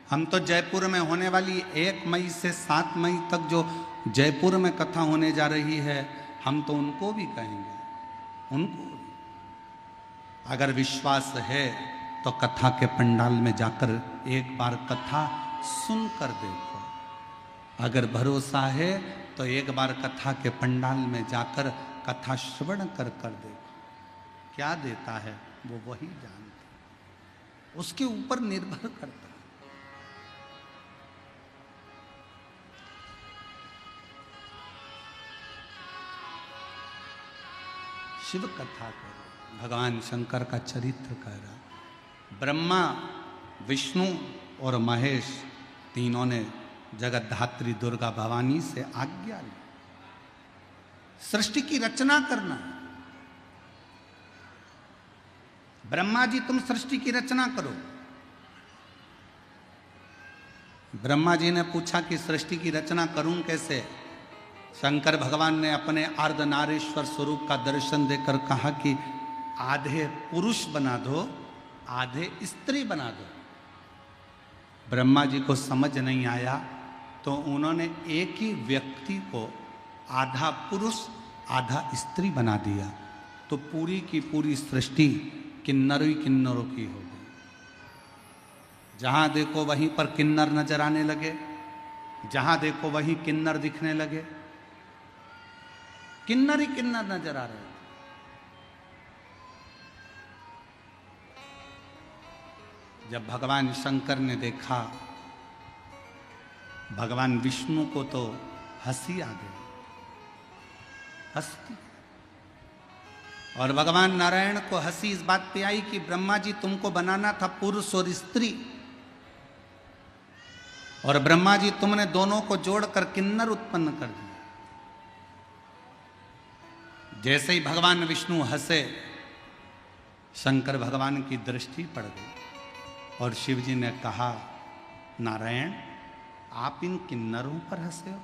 हम तो जयपुर में होने वाली 1 मई से 7 मई तक जो जयपुर में कथा होने जा रही है, हम तो उनको भी कहेंगे, उनको भी। अगर विश्वास है तो कथा के पंडाल में जाकर एक बार कथा सुनकर देखो। अगर भरोसा है तो एक बार कथा के पंडाल में जाकर कथा श्रवण कर देखो। क्या देता है वो वही जानता, उसके ऊपर निर्भर करता है। शिव कथा करो। भगवान शंकर का चरित्र कह रहा। ब्रह्मा, विष्णु और महेश तीनों ने जगतधात्री दुर्गा भवानी से आज्ञा ली सृष्टि की रचना करना। ब्रह्मा जी तुम सृष्टि की रचना करो। ब्रह्मा जी ने पूछा कि सृष्टि की रचना करूं कैसे? शंकर भगवान ने अपने अर्धनारीश्वर स्वरूप का दर्शन देकर कहा कि आधे पुरुष बना दो, आधे स्त्री बना दो। ब्रह्मा जी को समझ नहीं आया तो उन्होंने एक ही व्यक्ति को आधा पुरुष आधा स्त्री बना दिया, तो पूरी की पूरी सृष्टि किन्नर ही किन्नरों की हो गई। जहां देखो वहीं पर किन्नर नजर आने लगे, जहां देखो वहीं किन्नर दिखने लगे, किन्नर ही किन्नर नजर आ रहे थे। जब भगवान शंकर ने देखा, भगवान विष्णु को तो हंसी आ गई, हंसती। और भगवान नारायण को हंसी इस बात पे आई कि ब्रह्मा जी तुमको बनाना था पुरुष और स्त्री, और ब्रह्मा जी तुमने दोनों को जोड़कर किन्नर उत्पन्न कर दिया। जैसे ही भगवान विष्णु हंसे, शंकर भगवान की दृष्टि पड़ गई और शिव जी ने कहा, नारायण आप इन किन्नरों पर हंसे हो,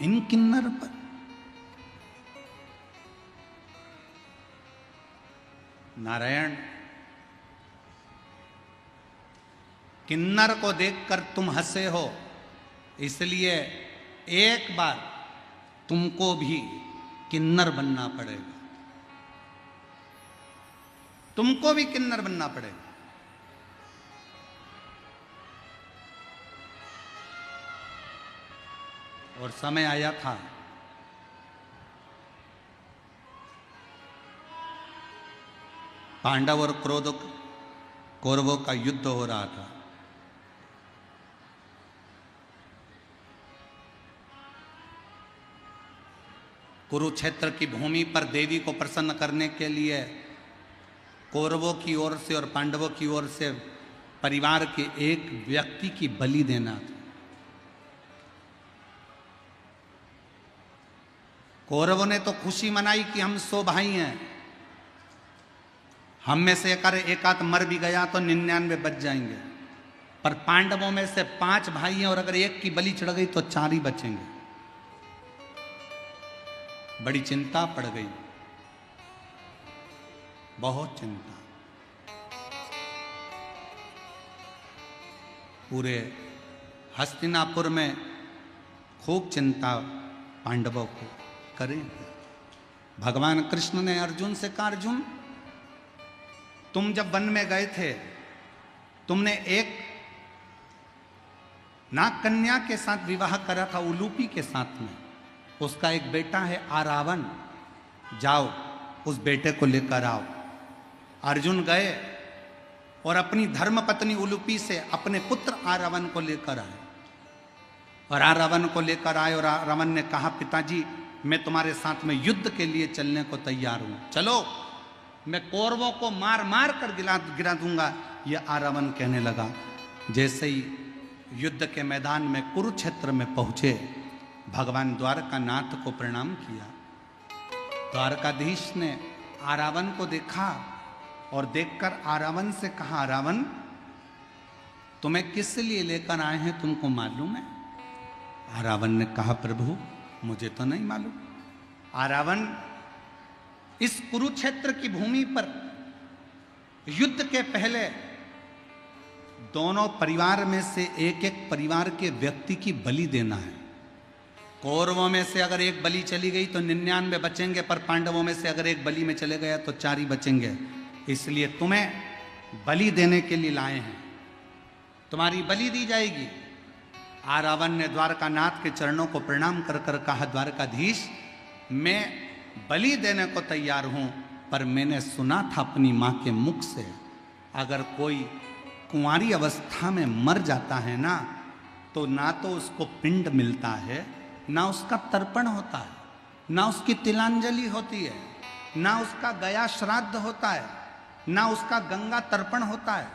इन किन्नर पर? नारायण, किन्नर को देखकर तुम हंसे हो, इसलिए एक बार तुमको भी किन्नर बनना पड़ेगा, तुमको भी किन्नर बनना पड़ेगा। और समय आया था पांडव और कौरवों का युद्ध हो रहा था। कुरुक्षेत्र की भूमि पर देवी को प्रसन्न करने के लिए कौरवों की ओर से और पांडवों की ओर से परिवार के एक व्यक्ति की बलि देना था। कौरवों ने तो खुशी मनाई कि हम 100 भाई हैं, हम में से एक आध मर भी गया तो 99 बच जाएंगे, पर पांडवों में से 5 भाई हैं और अगर एक की बलि चढ़ गई तो 4 ही बचेंगे। बड़ी चिंता पड़ गई, बहुत चिंता। पूरे हस्तिनापुर में खूब चिंता पांडवों को करें। भगवान कृष्ण ने अर्जुन से कहा, अर्जुन तुम जब वन में गए थे, तुमने एक नाग कन्या के साथ विवाह करा था, उलूपी के साथ में। उसका एक बेटा है आरावन, जाओ उस बेटे को लेकर आओ। अर्जुन गए और अपनी धर्मपत्नी उलूपी से अपने पुत्र आरावन को लेकर आए। और आरावन को लेकर आए और आरावन ने कहा, पिताजी मैं तुम्हारे साथ में युद्ध के लिए चलने को तैयार हूं, चलो मैं कौरवों को मार मार कर गिरा दूंगा। यह आरावन कहने लगा। जैसे ही युद्ध के मैदान में कुरुक्षेत्र में पहुंचे, भगवान द्वारकानाथ को प्रणाम किया। द्वारकाधीश ने आरावन को देखा और देखकर आरावन से कहा, आरावन तुम्हें किस लिए लेकर आए हैं, तुमको मालूम है? आरावन ने कहा, प्रभु मुझे तो नहीं मालूम। आरावन, इस कुरुक्षेत्र की भूमि पर युद्ध के पहले दोनों परिवार में से एक एक परिवार के व्यक्ति की बलि देना है। कौरवों में से अगर एक बलि चली गई तो 99 बचेंगे, पर पांडवों में से अगर एक बलि में चले गया तो 4 ही बचेंगे। इसलिए तुम्हें बलि देने के लिए लाए हैं, तुम्हारी बलि दी जाएगी। आरावन ने द्वारकानाथ के चरणों को प्रणाम कर कर कहा, द्वारकाधीश मैं बलि देने को तैयार हूं, पर मैंने सुना था अपनी मां के मुख से, अगर कोई कुंवारी अवस्था में मर जाता है ना, तो ना तो उसको पिंड मिलता है, ना उसका तर्पण होता है, ना उसकी तिलांजलि होती है। ना उसका गया श्राद्ध होता है, ना उसका गंगा तर्पण होता है।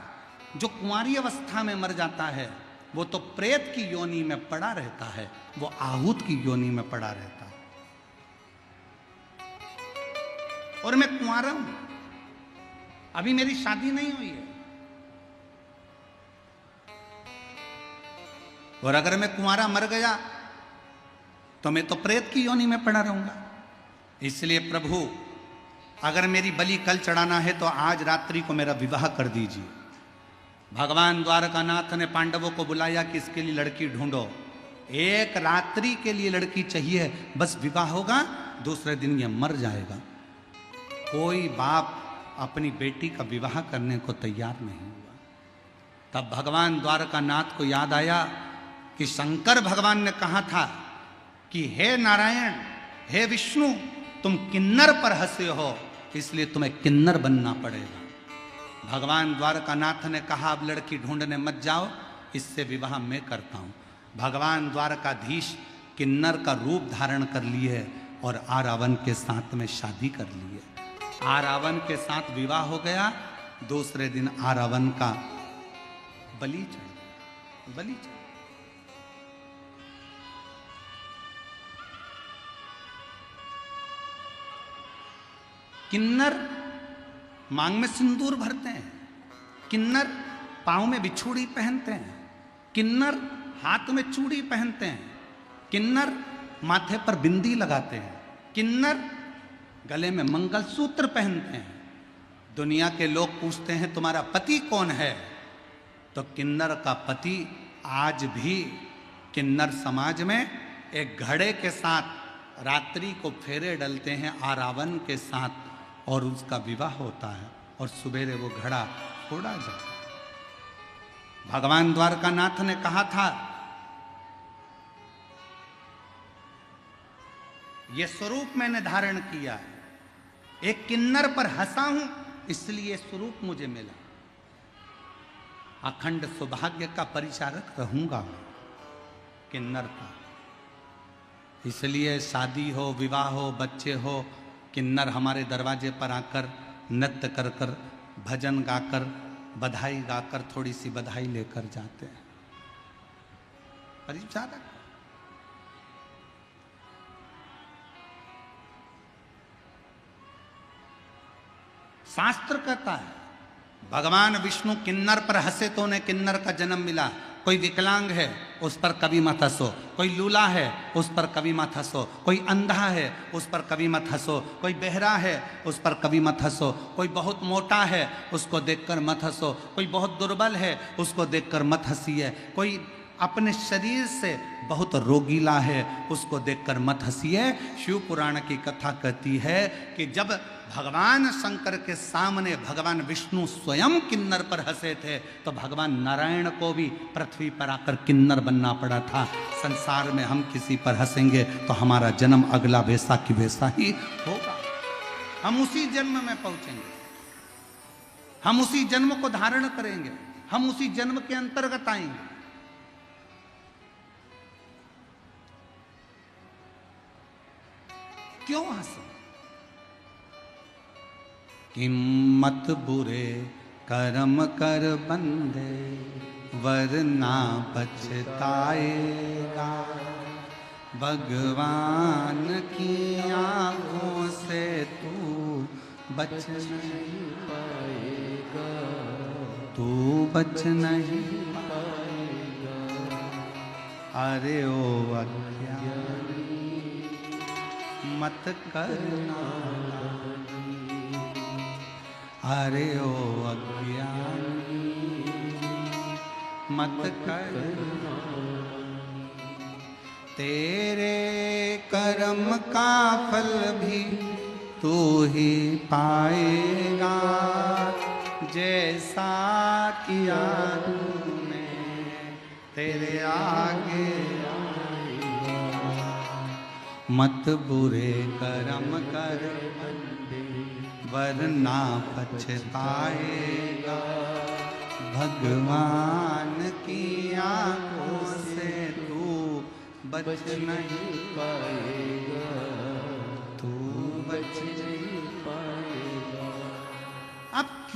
जो कुंवारी अवस्था में मर जाता है वो तो प्रेत की योनि में पड़ा रहता है, वो आहूत की योनि में पड़ा रहता है। और मैं कुंवारा हूं, अभी मेरी शादी नहीं हुई है, और अगर मैं कुंवारा मर गया तो मैं तो प्रेत की योनि में पड़ा रहूंगा। इसलिए प्रभु, अगर मेरी बलि कल चढ़ाना है तो आज रात्रि को मेरा विवाह कर दीजिए। भगवान द्वारकानाथ ने पांडवों को बुलाया कि इसके लिए लड़की ढूंढो। एक रात्रि के लिए लड़की चाहिए, बस विवाह होगा, दूसरे दिन यह मर जाएगा। कोई बाप अपनी बेटी का विवाह करने को तैयार नहीं हुआ। तब भगवान द्वारकानाथ को याद आया कि शंकर भगवान ने कहा था कि हे नारायण, हे विष्णु, तुम किन्नर पर हंसे हो, इसलिए तुम्हें किन्नर बनना पड़ेगा। भगवान द्वारकानाथ ने कहा अब लड़की ढूंढने मत जाओ, इससे विवाह मैं करता हूं। भगवान द्वारकाधीश किन्नर का रूप धारण कर लिए और आरावन के साथ में शादी कर लिए। आरावन के साथ विवाह हो गया। दूसरे दिन आरावन का बलि चढ़। किन्नर मांग में सिंदूर भरते हैं, किन्नर पांव में बिछुड़ी पहनते हैं, किन्नर हाथ में चूड़ी पहनते हैं, किन्नर माथे पर बिंदी लगाते हैं, किन्नर गले में मंगलसूत्र पहनते हैं। दुनिया के लोग पूछते हैं तुम्हारा पति कौन है, तो किन्नर का पति आज भी किन्नर समाज में एक घड़े के साथ रात्रि को फेरे डलते हैं आरावन के साथ, और उसका विवाह होता है और सुबेरे वो घड़ा फोड़ा जाता है। भगवान द्वारकानाथ ने कहा था ये स्वरूप मैंने धारण किया है, एक किन्नर पर हंसा हूं इसलिए स्वरूप मुझे मिला। अखंड सौभाग्य का परिचारक रहूंगा किन्नर का। इसलिए शादी हो, विवाह हो, बच्चे हो, किन्नर हमारे दरवाजे पर आकर नृत्य कर कर, भजन गाकर, बधाई गाकर थोड़ी सी बधाई लेकर जाते हैं। परिचारक शास्त्र कहता है भगवान विष्णु किन्नर पर हंसे तो उन्हें किन्नर का जन्म मिला। कोई विकलांग है उस पर कभी मत हंसो, कोई लूला है उस पर कभी मत हंसो, कोई अंधा है उस पर कभी मत हंसो, कोई बहरा है उस पर कभी मत हंसो, कोई बहुत मोटा है उसको देखकर मत हंसो, कोई बहुत दुर्बल है उसको देखकर मत हंसिए, कोई अपने शरीर से बहुत रोगीला है उसको देखकर मत हंसिए। शिव पुराण की कथा कहती है कि जब भगवान शंकर के सामने भगवान विष्णु स्वयं किन्नर पर हंसे थे तो भगवान नारायण को भी पृथ्वी पर आकर किन्नर बनना पड़ा था। संसार में हम किसी पर हंसेंगे तो हमारा जन्म अगला वैसा की वैसा ही होगा। हम उसी जन्म में पहुंचेंगे, हम उसी जन्म को धारण करेंगे, हम उसी जन्म के अंतर्गत आएंगे। क्यों हंसे? किम्मत बुरे कर्म कर बंदे वरना पछताएगा, भगवान की आंखों से तू बच नहीं पाएगा, तू बच नहीं पाएगा। अरे ओ अज्ञानी मत करना, अरे ओ अज्ञानी मत करना, तेरे कर्म का फल भी तू ही पाएगा, जैसा किया तूने तेरे आगे मत बुरे कर्म कर वरना पछताएगा, भगवान की आंखों से तू बच नहीं पाएगा, तू बच नहीं पाएगा।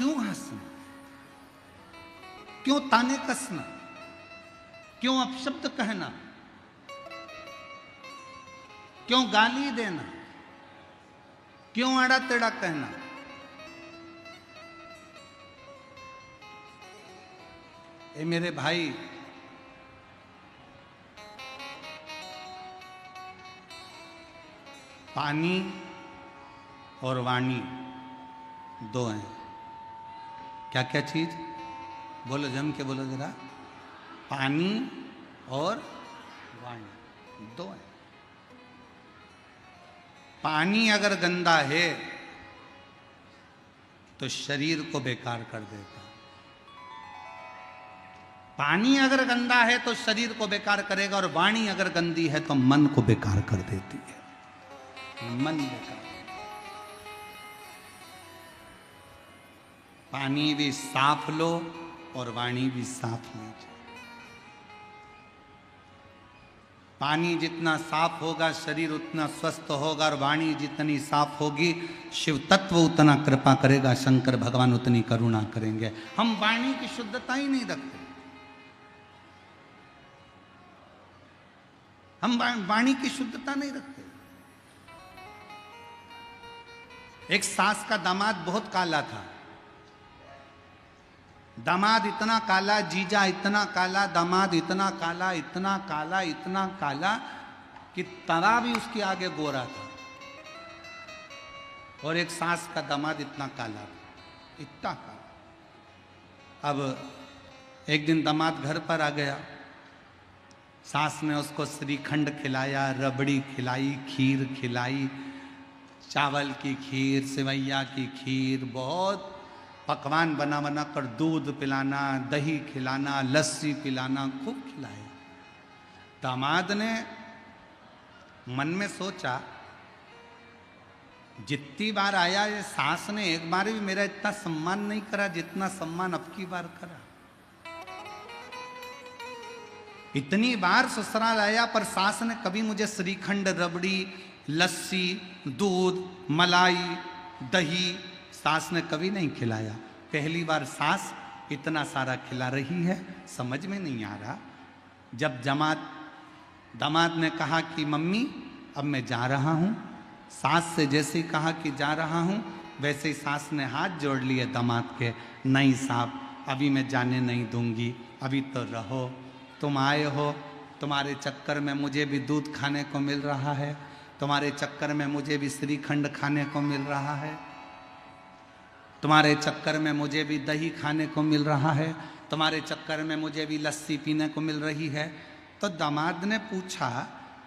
क्यों हंसना, क्यों ताने कसना, क्यों अपशब्द कहना, क्यों गाली देना, क्यों आड़ा टेढ़ा कहना। ए मेरे भाई, पानी और वाणी दो हैं। क्या क्या चीज? बोलो, जम के बोलो जरा। पानी और वाणी दो हैं। पानी अगर गंदा है तो शरीर को बेकार कर देता। पानी अगर गंदा है तो शरीर को बेकार करेगा, और वाणी अगर गंदी है तो मन को बेकार कर देती है। मन बेकार। पानी भी साफ लो और वाणी भी साफ लीजिए। पानी जितना साफ होगा शरीर उतना स्वस्थ होगा, और वाणी जितनी साफ होगी शिव तत्व उतना कृपा करेगा, शंकर भगवान उतनी करुणा करेंगे। हम वाणी की शुद्धता ही नहीं रखते। हम वाणी की शुद्धता नहीं रखते। एक सास का दामाद बहुत काला था। दामाद इतना काला, जीजा इतना काला, दामाद इतना काला, इतना काला, इतना काला कि तरा भी उसके आगे गोरा था। और एक सास का दामाद इतना काला, इतना काला। अब एक दिन दामाद घर पर आ गया। सास ने उसको श्रीखंड खिलाया, रबड़ी खिलाई, खीर खिलाई, चावल की खीर, सेवैया की खीर, बहुत पकवान बना बना कर, दूध पिलाना, दही खिलाना, लस्सी पिलाना, खूब खिलाया। दामाद ने मन में सोचा, जितनी बार आया ये सास ने एक बार भी मेरा इतना सम्मान नहीं करा जितना सम्मान अब की बार करा। इतनी बार ससुराल आया पर सास ने कभी मुझे श्रीखंड, रबड़ी, लस्सी, दूध, मलाई, दही सास ने कभी नहीं खिलाया। पहली बार सास इतना सारा खिला रही है, समझ में नहीं आ रहा। जब दामाद ने कहा कि मम्मी अब मैं जा रहा हूँ, सास से जैसे ही कहा कि जा रहा हूँ वैसे ही सास ने हाथ जोड़ लिए दामाद के, नहीं साहब अभी मैं जाने नहीं दूंगी, अभी तो रहो, तुम आए हो, तुम्हारे चक्कर में मुझे भी दूध खाने को मिल रहा है, तुम्हारे चक्कर में मुझे भी श्रीखंड खाने को मिल रहा है, तुम्हारे चक्कर में मुझे भी दही खाने को मिल रहा है, तुम्हारे चक्कर में मुझे भी लस्सी पीने को मिल रही है। तो दामाद ने पूछा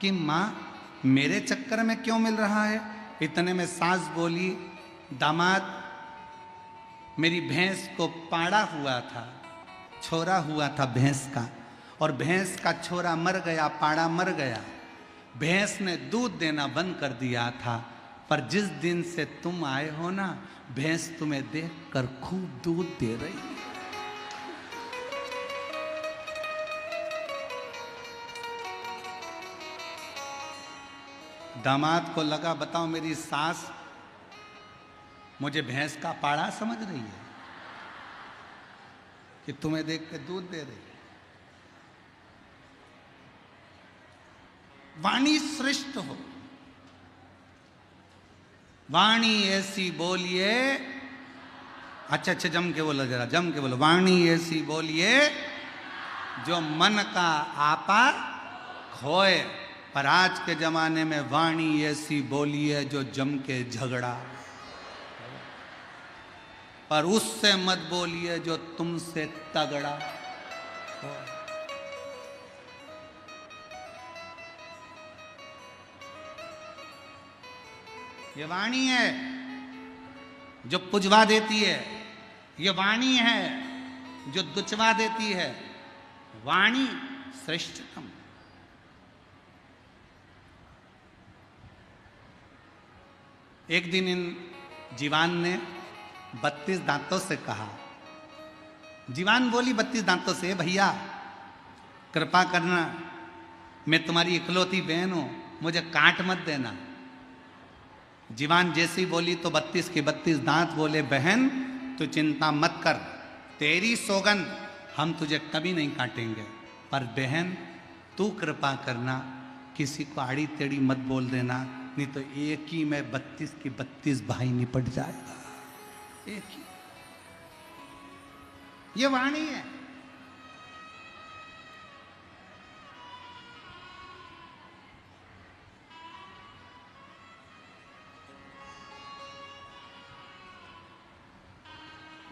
कि माँ मेरे चक्कर में क्यों मिल रहा है? इतने में सास बोली, दामाद मेरी भैंस को पाड़ा हुआ था, छोरा हुआ था भैंस का, और भैंस का छोरा मर गया, पाड़ा मर गया। भैंस ने दूध देना बंद कर दिया था, पर जिस दिन से तुम आए हो ना, भैंस तुम्हें देखकर खूब दूध दे रही है। दामाद को लगा, बताओ मेरी सास मुझे भैंस का पाड़ा समझ रही है कि तुम्हें देख के दूध दे रही है। वाणी श्रेष्ठ हो, वाणी ऐसी बोलिए, अच्छा जम के बोलो, जरा जम के बोलो, वाणी ऐसी बोलिए जो मन का आपा खोए। पर आज के जमाने में वाणी ऐसी बोलिए जो जम के झगड़ा, पर उससे मत बोलिए जो तुमसे तगड़ा। ये वाणी है जो पुजवा देती है, ये वाणी है जो दुचवा देती है। वाणी श्रेष्ठतम। एक दिन इन जीवान ने 32 दांतों से कहा, जीवान बोली 32 दांतों से, भैया कृपा करना, मैं तुम्हारी इकलौती बहन हूं, मुझे काट मत देना। जीवान जैसी बोली तो 32 के 32 दांत बोले, बहन तो चिंता मत कर, तेरी सौगंध हम तुझे कभी नहीं काटेंगे। पर बहन तू कृपा करना, किसी को आड़ी टेढ़ी मत बोल देना, नहीं तो एक ही में 32 की 32 भाई निपट जाएगा। एक ही, ये वाणी है।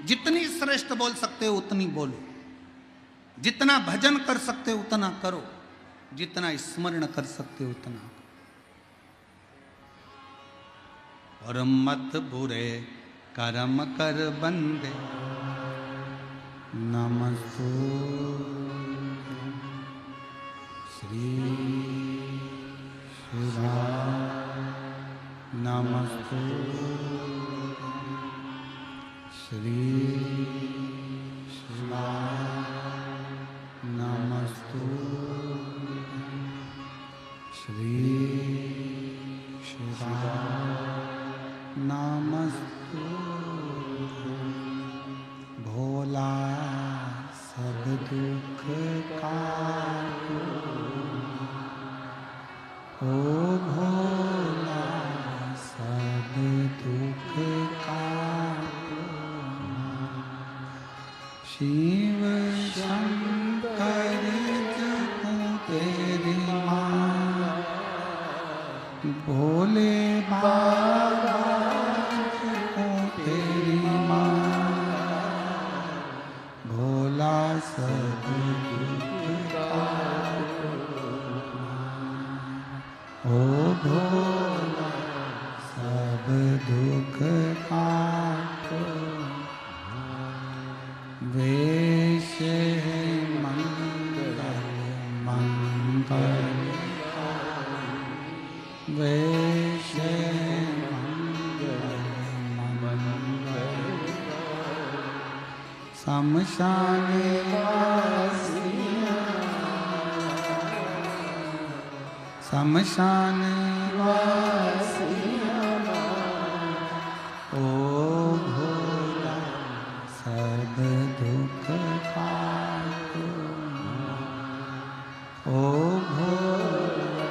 जितनी श्रेष्ठ बोल सकते हो उतनी बोलो, जितना भजन कर सकते हो उतना करो, जितना स्मरण कर सकते हो उतना करो। और मत बुरे कर्म कर बंदे, नमस्तु श्री शिवाय, नमस्तु श्री शिवाय, नमस्तु श्री शिवाय, नमस्तु भोला सब दुख काटो, ओ भोला सब दुख काटो, शिव शंकर जपो तेरी माँ, भोले बाबा जपो तेरी माँ, भोला सब दुख काटो, ओ भोला सब दुख काटो, वेश है मंगल मंगल, वेश है मंगल मंगल, शमशान वासिया, शमशान वासिया, ओ भोला सब दुख काटो, ओ भोला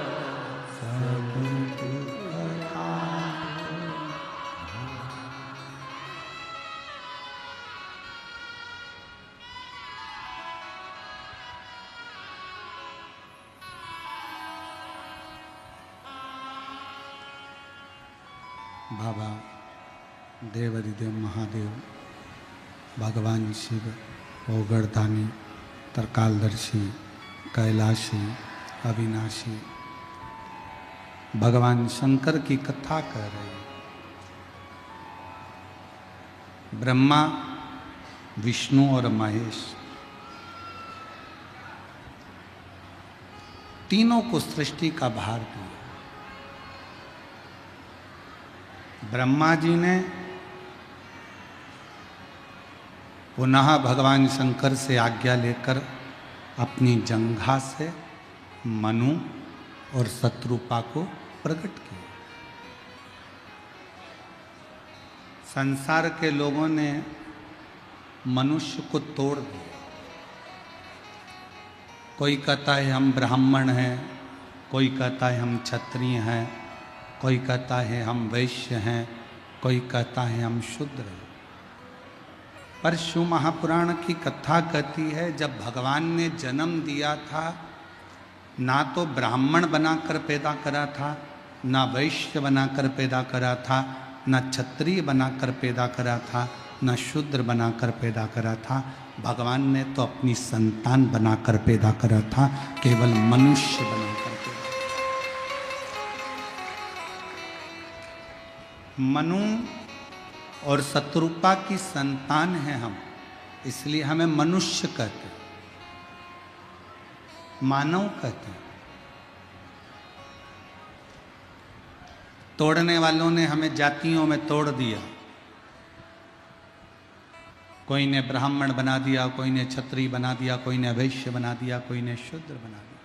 सब दुख काटो। बाबा देवाधिदेव महादेव, भगवान शिव, ओगरदानी, तरकालदर्शी, कैलाशी, अविनाशी, भगवान शंकर की कथा कर रहे हैं। ब्रह्मा, विष्णु और महेश तीनों को सृष्टि का भार दिया। ब्रह्मा जी ने पुनः भगवान शंकर से आज्ञा लेकर अपनी जंघा से मनु और शत्रुपा को प्रकट किया। संसार के लोगों ने मनुष्य को तोड़ दिया। कोई कहता है हम ब्राह्मण हैं, कोई कहता है हम क्षत्रिय हैं, कोई कहता है हम वैश्य हैं, कोई कहता है हम शूद्र हैं। पर शिव महापुराण की कथा कहती है जब भगवान ने जन्म दिया था, ना तो ब्राह्मण बनाकर पैदा करा था, ना वैश्य बनाकर पैदा करा था, ना क्षत्रिय बनाकर पैदा करा था, ना शूद्र बनाकर पैदा करा था। भगवान ने तो अपनी संतान बनाकर पैदा करा था, केवल मनुष्य बनाकर पैदा। मनु और शत्रुपा की संतान है हम, इसलिए हमें मनुष्य कहते हैं, मानव कहते हैं। तोड़ने वालों ने हमें जातियों में तोड़ दिया। कोई ने ब्राह्मण बना दिया, कोई ने क्षत्रिय बना दिया, कोई ने वैश्य बना दिया, कोई ने शूद्र बना दिया।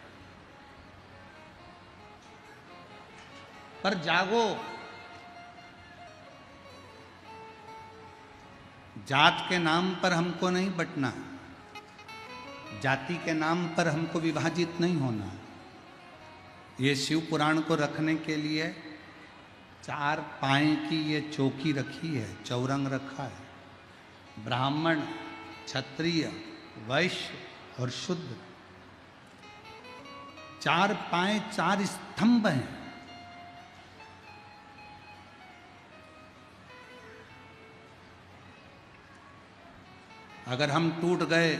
पर जागो, जात के नाम पर हमको नहीं बंटना, जाति के नाम पर हमको विभाजित नहीं होना। ये शिव पुराण को रखने के लिए 4 पाए की ये चौकी रखी है, चौरंग रखा है। ब्राह्मण, क्षत्रिय, वैश्य और शूद्र, 4 पाए, 4 स्तंभ हैं। अगर हम टूट गए,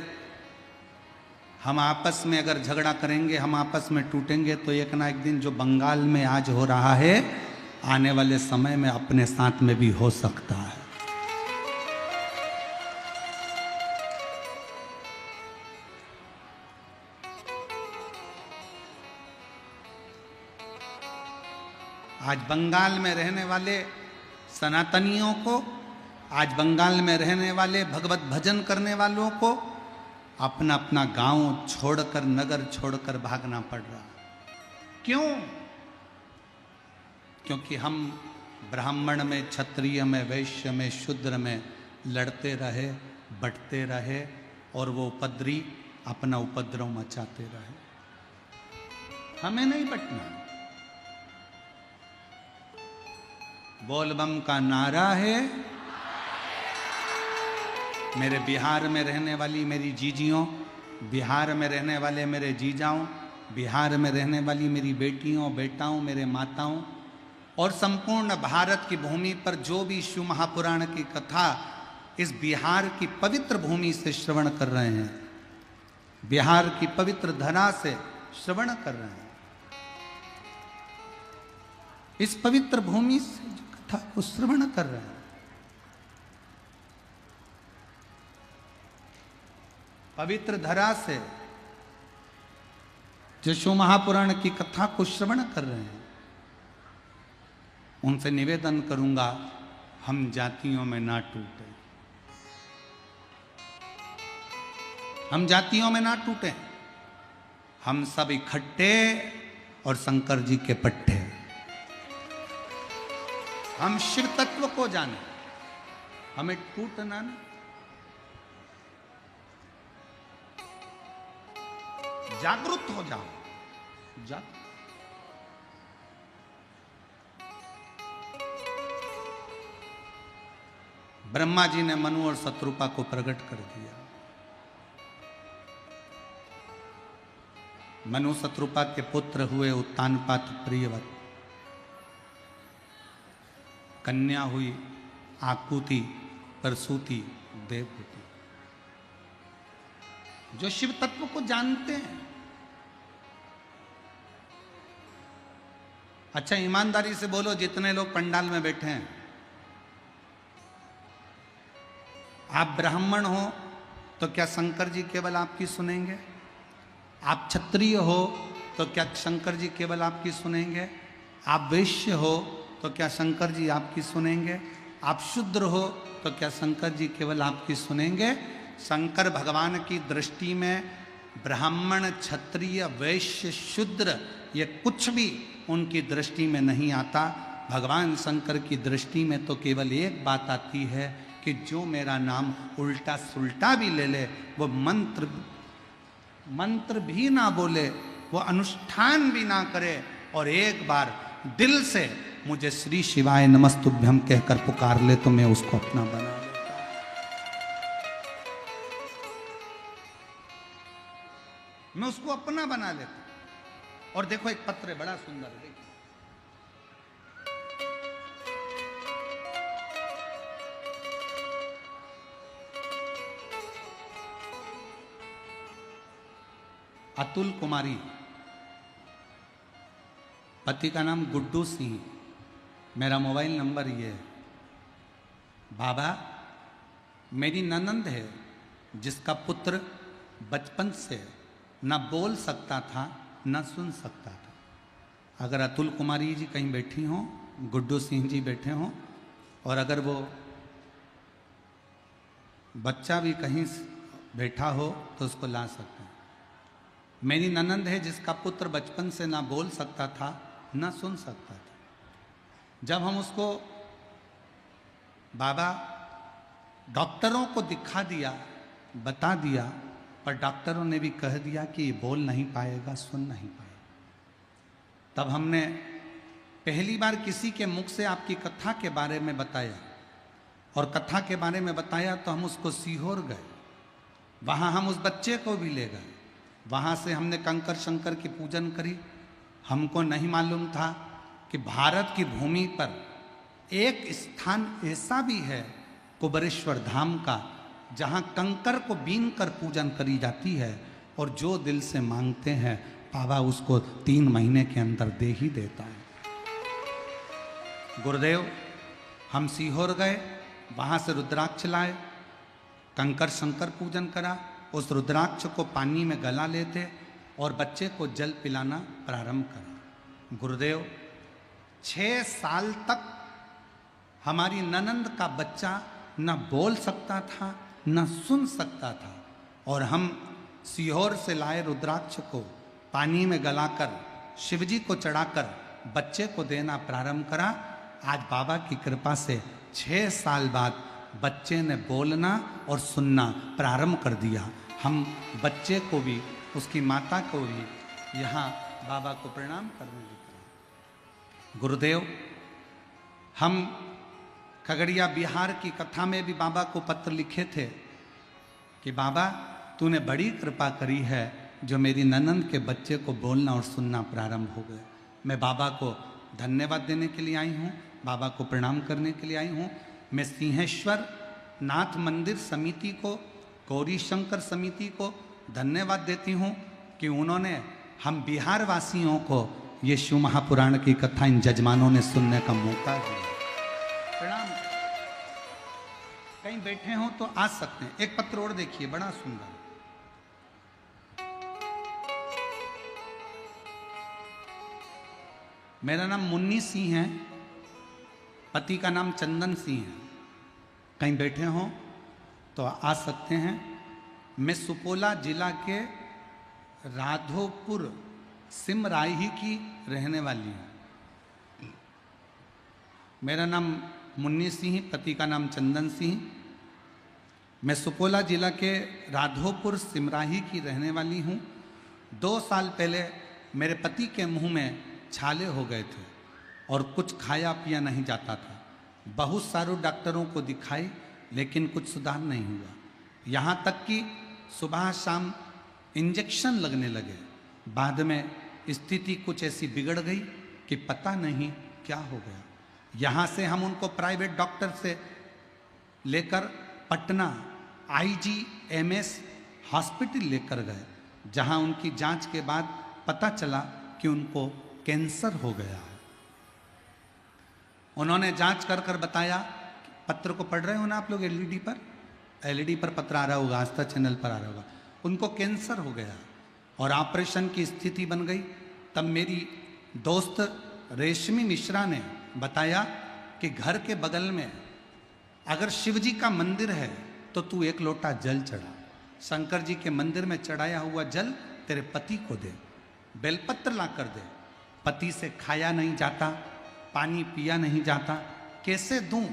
हम आपस में अगर झगड़ा करेंगे, हम आपस में टूटेंगे, तो एक ना एक दिन जो बंगाल में आज हो रहा है, आने वाले समय में अपने साथ में भी हो सकता है। आज बंगाल में रहने वाले सनातनियों को, आज बंगाल में रहने वाले भगवत भजन करने वालों को अपना अपना गांव छोड़कर, नगर छोड़कर भागना पड़ रहा। क्यों? क्योंकि हम ब्राह्मण में, क्षत्रिय में, वैश्य में, शूद्र में लड़ते रहे, बंटते रहे और वो उपद्री अपना उपद्रव मचाते रहे। हमें नहीं बंटना। बोलबम का नारा है। मेरे बिहार में रहने वाली मेरी जीजियों, बिहार में रहने वाले मेरे जीजाओं, बिहार में रहने वाली मेरी बेटियों, बेटाओं, मेरे माताओं और संपूर्ण भारत की भूमि पर जो भी शिव महापुराण की कथा इस बिहार की पवित्र भूमि से श्रवण कर रहे हैं, बिहार की पवित्र धरा से श्रवण कर रहे हैं, इस पवित्र भूमि से जो कथा को श्रवण कर रहे हैं, पवित्र धरा से जो शिव महापुराण की कथा को श्रवण कर रहे हैं, उनसे निवेदन करूंगा, हम जातियों में ना टूटे, हम जातियों में ना टूटे, हम सब इकट्ठे और शंकर जी के पट्टे, हम शिव तत्व को जाने, हमें टूटना नहीं। जागरूक हो जाओ, ब्रह्मा जी ने मनु और शत्रुपा को प्रकट कर दिया। मनु शत्रुपा के पुत्र हुए उत्तानपाद प्रियवत, कन्या हुई आकुति, प्रसूति, देवहूति। जो शिव तत्व को जानते हैं। अच्छा, ईमानदारी से बोलो, जितने लोग पंडाल में बैठे हैं, आप ब्राह्मण हो तो क्या शंकर जी केवल आपकी सुनेंगे? आप क्षत्रिय हो तो क्या शंकर जी केवल आपकी सुनेंगे? आप वैश्य हो तो क्या शंकर जी आपकी सुनेंगे? आप शूद्र हो तो क्या शंकर जी केवल आपकी सुनेंगे? शंकर भगवान की दृष्टि में ब्राह्मण, क्षत्रिय, वैश्य, शूद्र ये कुछ भी उनकी दृष्टि में नहीं आता। भगवान शंकर की दृष्टि में तो केवल एक बात आती है कि जो मेरा नाम उल्टा सुल्टा भी ले ले, वो मंत्र भी ना बोले, वो अनुष्ठान भी ना करे और एक बार दिल से मुझे श्री शिवाय नमस्तुभ्यम कहकर पुकार ले, तो मैं उसको अपना बना लेता। मैं उसको अपना बना लेता। और देखो, एक पत्र है बड़ा सुंदर, देखिए। अतुल कुमारी, पति का नाम गुड्डू सिंह, मेरा मोबाइल नंबर ये है। बाबा, मेरी ननंद है जिसका पुत्र बचपन से न बोल सकता था न सुन सकता था। अगर अतुल कुमारी जी कहीं बैठी हों, गुड्डू सिंह जी बैठे हों, और अगर वो बच्चा भी कहीं बैठा हो तो उसको ला सकते हैं। मेरी ननंद है जिसका पुत्र बचपन से ना बोल सकता था ना सुन सकता था। जब हम उसको बाबा डॉक्टरों को दिखा दिया, बता दिया, पर डॉक्टरों ने भी कह दिया कि ये बोल नहीं पाएगा, सुन नहीं पाएगा। तब हमने पहली बार किसी के मुख से आपकी कथा के बारे में बताया, और कथा के बारे में बताया तो हम उसको सीहोर गए। वहाँ हम उस बच्चे को भी ले गए। वहाँ से हमने कंकर शंकर की पूजन करी। हमको नहीं मालूम था कि भारत की भूमि पर एक स्थान ऐसा भी है कुबेरेश्वर धाम का, जहाँ कंकर को बीन कर पूजन करी जाती है, और जो दिल से मांगते हैं बाबा उसको 3 महीने के अंदर दे ही देता है। गुरुदेव, हम सीहोर गए, वहाँ से रुद्राक्ष लाए, कंकर शंकर पूजन करा, उस रुद्राक्ष को पानी में गला लेते और बच्चे को जल पिलाना प्रारंभ करा। गुरुदेव, 6 साल तक हमारी ननंद का बच्चा न बोल सकता था न सुन सकता था, और हम सीहोर से लाए रुद्राक्ष को पानी में गलाकर शिवजी को चढ़ाकर बच्चे को देना प्रारंभ करा। आज बाबा की कृपा से 6 साल बाद बच्चे ने बोलना और सुनना प्रारंभ कर दिया। हम बच्चे को भी, उसकी माता को भी यहाँ बाबा को प्रणाम करने लगे। गुरुदेव, हम खगड़िया बिहार की कथा में भी बाबा को पत्र लिखे थे कि बाबा तूने बड़ी कृपा करी है, जो मेरी ननंद के बच्चे को बोलना और सुनना प्रारंभ हो गए। मैं बाबा को धन्यवाद देने के लिए आई हूँ, बाबा को प्रणाम करने के लिए आई हूँ। मैं सिंहेश्वर नाथ मंदिर समिति को, गौरी शंकर समिति को धन्यवाद देती हूँ कि उन्होंने हम बिहार वासियों को ये शिव महापुराण की कथा इन जजमानों ने सुनने का मौका दिया। प्रणाम। कहीं बैठे हो तो आ सकते हैं। एक पत्र और देखिए, बड़ा सुंदर। मेरा नाम मुन्नी सिंह है, पति का नाम चंदन सिंह है। कहीं बैठे हो तो आ सकते हैं। मैं सुपोला जिला के राधोपुर सिमराही की रहने वाली हूँ। मेरा नाम मुन्नी सिंह, पति का नाम चंदन सिंह। मैं सुपोला जिला के राधोपुर सिमराही की रहने वाली हूँ। 2 साल पहले मेरे पति के मुंह में छाले हो गए थे और कुछ खाया पिया नहीं जाता था। बहुत सारे डॉक्टरों को दिखाई, लेकिन कुछ सुधार नहीं हुआ। यहाँ तक कि सुबह शाम इंजेक्शन लगने लगे। बाद में स्थिति कुछ ऐसी बिगड़ गई कि पता नहीं क्या हो गया। यहाँ से हम उनको प्राइवेट डॉक्टर से लेकर पटना IGMS हॉस्पिटल लेकर गए, जहाँ उनकी जांच के बाद पता चला कि उनको कैंसर हो गया है। उन्होंने जांच कर कर बताया, पत्र को पढ़ रहे हो ना आप लोग, LED पर पत्र आ रहा होगा, आस्था चैनल पर आ रहा होगा। उनको कैंसर हो गया और ऑपरेशन की स्थिति बन गई। तब मेरी दोस्त रेशमी मिश्रा ने बताया कि घर के बगल में अगर शिव जी का मंदिर है तो तू 1 लोटा जल चढ़ा, शंकर जी के मंदिर में चढ़ाया हुआ जल तेरे पति को दे, बेलपत्र ला कर दे। पति से खाया नहीं जाता, पानी पिया नहीं जाता, कैसे दूं?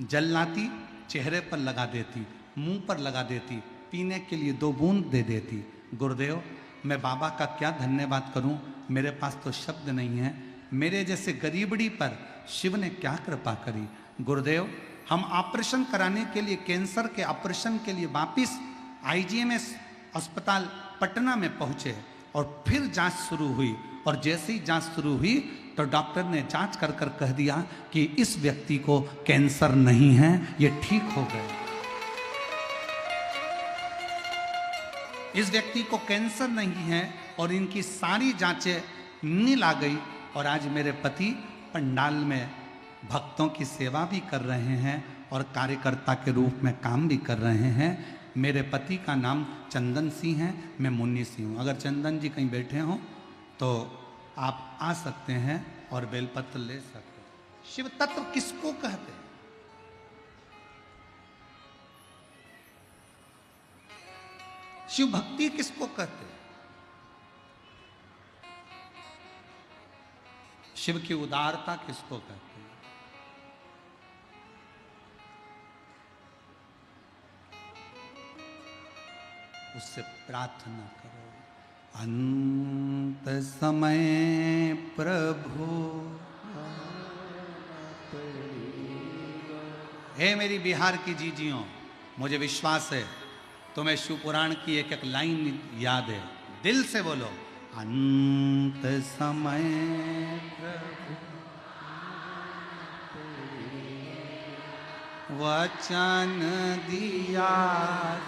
जल लाती, चेहरे पर लगा देती, मुंह पर लगा देती, पीने के लिए 2 बूंद दे देती। गुरुदेव, मैं बाबा का क्या धन्यवाद करूं, मेरे पास तो शब्द नहीं है। मेरे जैसे गरीबड़ी पर शिव ने क्या कृपा करी। गुरुदेव, हम ऑपरेशन कराने के लिए, कैंसर के ऑपरेशन के लिए वापिस IGMS अस्पताल पटना में पहुंचे और फिर जांच शुरू हुई। और जैसे ही जांच शुरू हुई तो डॉक्टर ने जांच कर कर कह दिया कि इस व्यक्ति को कैंसर नहीं है, ये ठीक हो गए। इस व्यक्ति को कैंसर नहीं है और इनकी सारी जांचें नील आ गई। और आज मेरे पति पंडाल में भक्तों की सेवा भी कर रहे हैं और कार्यकर्ता के रूप में काम भी कर रहे हैं। मेरे पति का नाम चंदन सिंह है, मैं मुन्नी सिंह हूँ। अगर चंदन जी कहीं बैठे हों तो आप आ सकते हैं और बेलपत्र ले सकते हैं। शिव तत्व किसको कहते हैं? शिव भक्ति किसको कहते हैं? शिव की उदारता किसको कहते हैं? उससे प्रार्थना करो। अंत समय प्रभु, हे मेरी बिहार की जीजियों, मुझे विश्वास है तुम्हें शिव पुराण की एक एक लाइन याद है। दिल से बोलो, अंत समय प्रभु वचन दिया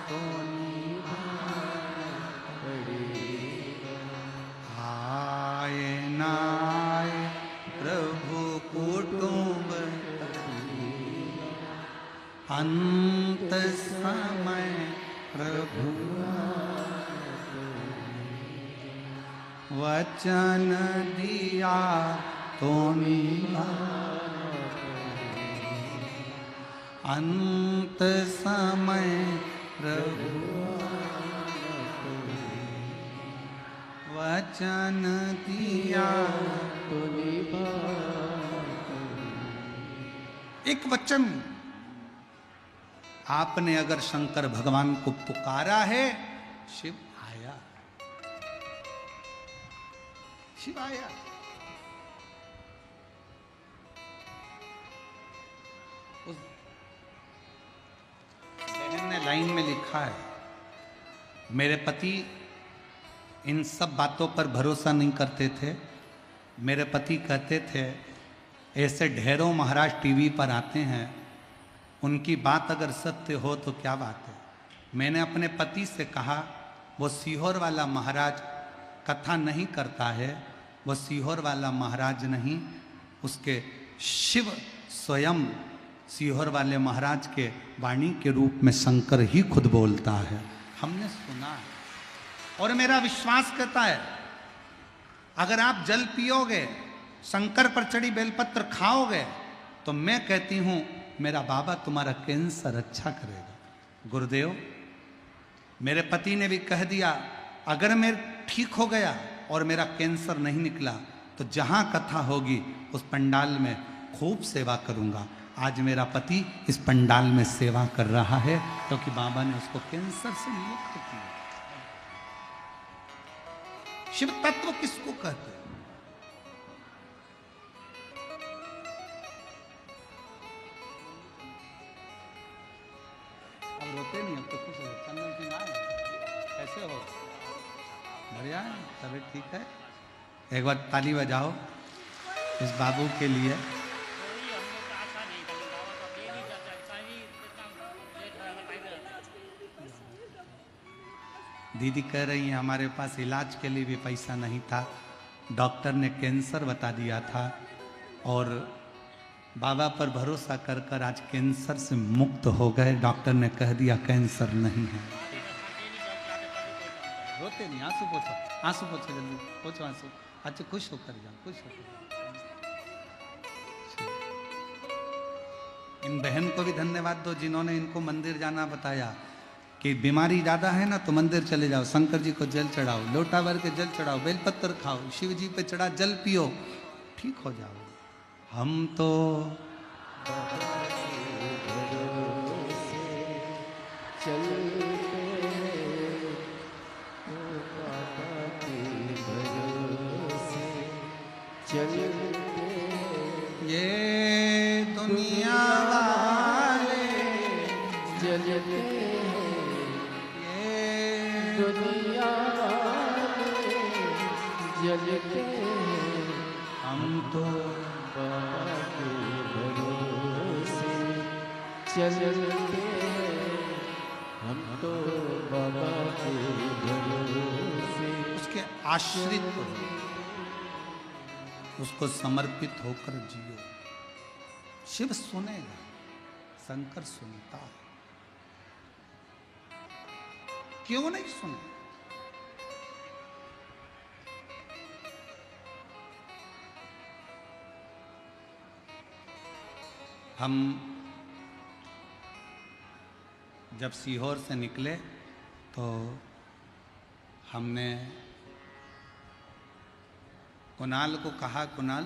तो आए नाए प्रभु कुटुंब, अंत समय प्रभु वचन दिया तो अंत समय प्रभु वचन दिया तो एक वचन आपने अगर शंकर भगवान को पुकारा है, शिव आया, शिव आया। उस बहन ने लाइन में लिखा है, मेरे पति इन सब बातों पर भरोसा नहीं करते थे। मेरे पति कहते थे ऐसे ढेरों महाराज टीवी पर आते हैं, उनकी बात अगर सत्य हो तो क्या बात है। मैंने अपने पति से कहा, वो सीहोर वाला महाराज कथा नहीं करता है, वो सीहोर वाला महाराज नहीं, उसके शिव स्वयं सीहोर वाले महाराज के वाणी के रूप में शंकर ही खुद बोलता है। हमने सुना है और मेरा विश्वास कहता है, अगर आप जल पियोगे, शंकर पर चढ़ी बेलपत्र खाओगे, तो मैं कहती हूं मेरा बाबा तुम्हारा कैंसर अच्छा करेगा। गुरुदेव, मेरे पति ने भी कह दिया, अगर मैं ठीक हो गया और मेरा कैंसर नहीं निकला तो जहां कथा होगी उस पंडाल में खूब सेवा करूंगा। आज मेरा पति इस पंडाल में सेवा कर रहा है क्योंकि बाबा ने उसको कैंसर से मुक्त किया। शिव तत्व किसको कहते हैं? अब रोते नहीं, अब तो खुश हो। चंदन सिंह आए, कैसे हो? बढ़िया है, तबीयत ठीक है? एक बार ताली बजाओ इस बाबू के लिए। दीदी कह रही है हमारे पास इलाज के लिए भी पैसा नहीं था, डॉक्टर ने कैंसर बता दिया था और बाबा पर भरोसा कर कर आज कैंसर से मुक्त हो गए। डॉक्टर ने कह दिया कैंसर नहीं है। रोते नहीं, आंसू पोछो, आंसू पोछो, जल्दी पोछो आंसू। अच्छा खुश होकर जाओ, खुश होकर। इन बहन को भी धन्यवाद दो जिन्होंने इनको मंदिर जाना बताया कि बीमारी ज्यादा है ना तो मंदिर चले जाओ, शंकर जी को जल चढ़ाओ, लोटा भर के जल चढ़ाओ, बेलपत्र खाओ, शिव जी पे चढ़ा जल पियो, ठीक हो जाओ। हम तो ये दुनिया वाले चलते दुनिया जलते हम तो बाबा के भरोसे चलते, हम तो बाबा के भरोसे उसके आश्रित हो, उसको समर्पित होकर जियो। शिव सुनेगा, शंकर सुनता है, क्यों नहीं सुने? हम जब सीहोर से निकले तो हमने कुणाल को कहा, कुणाल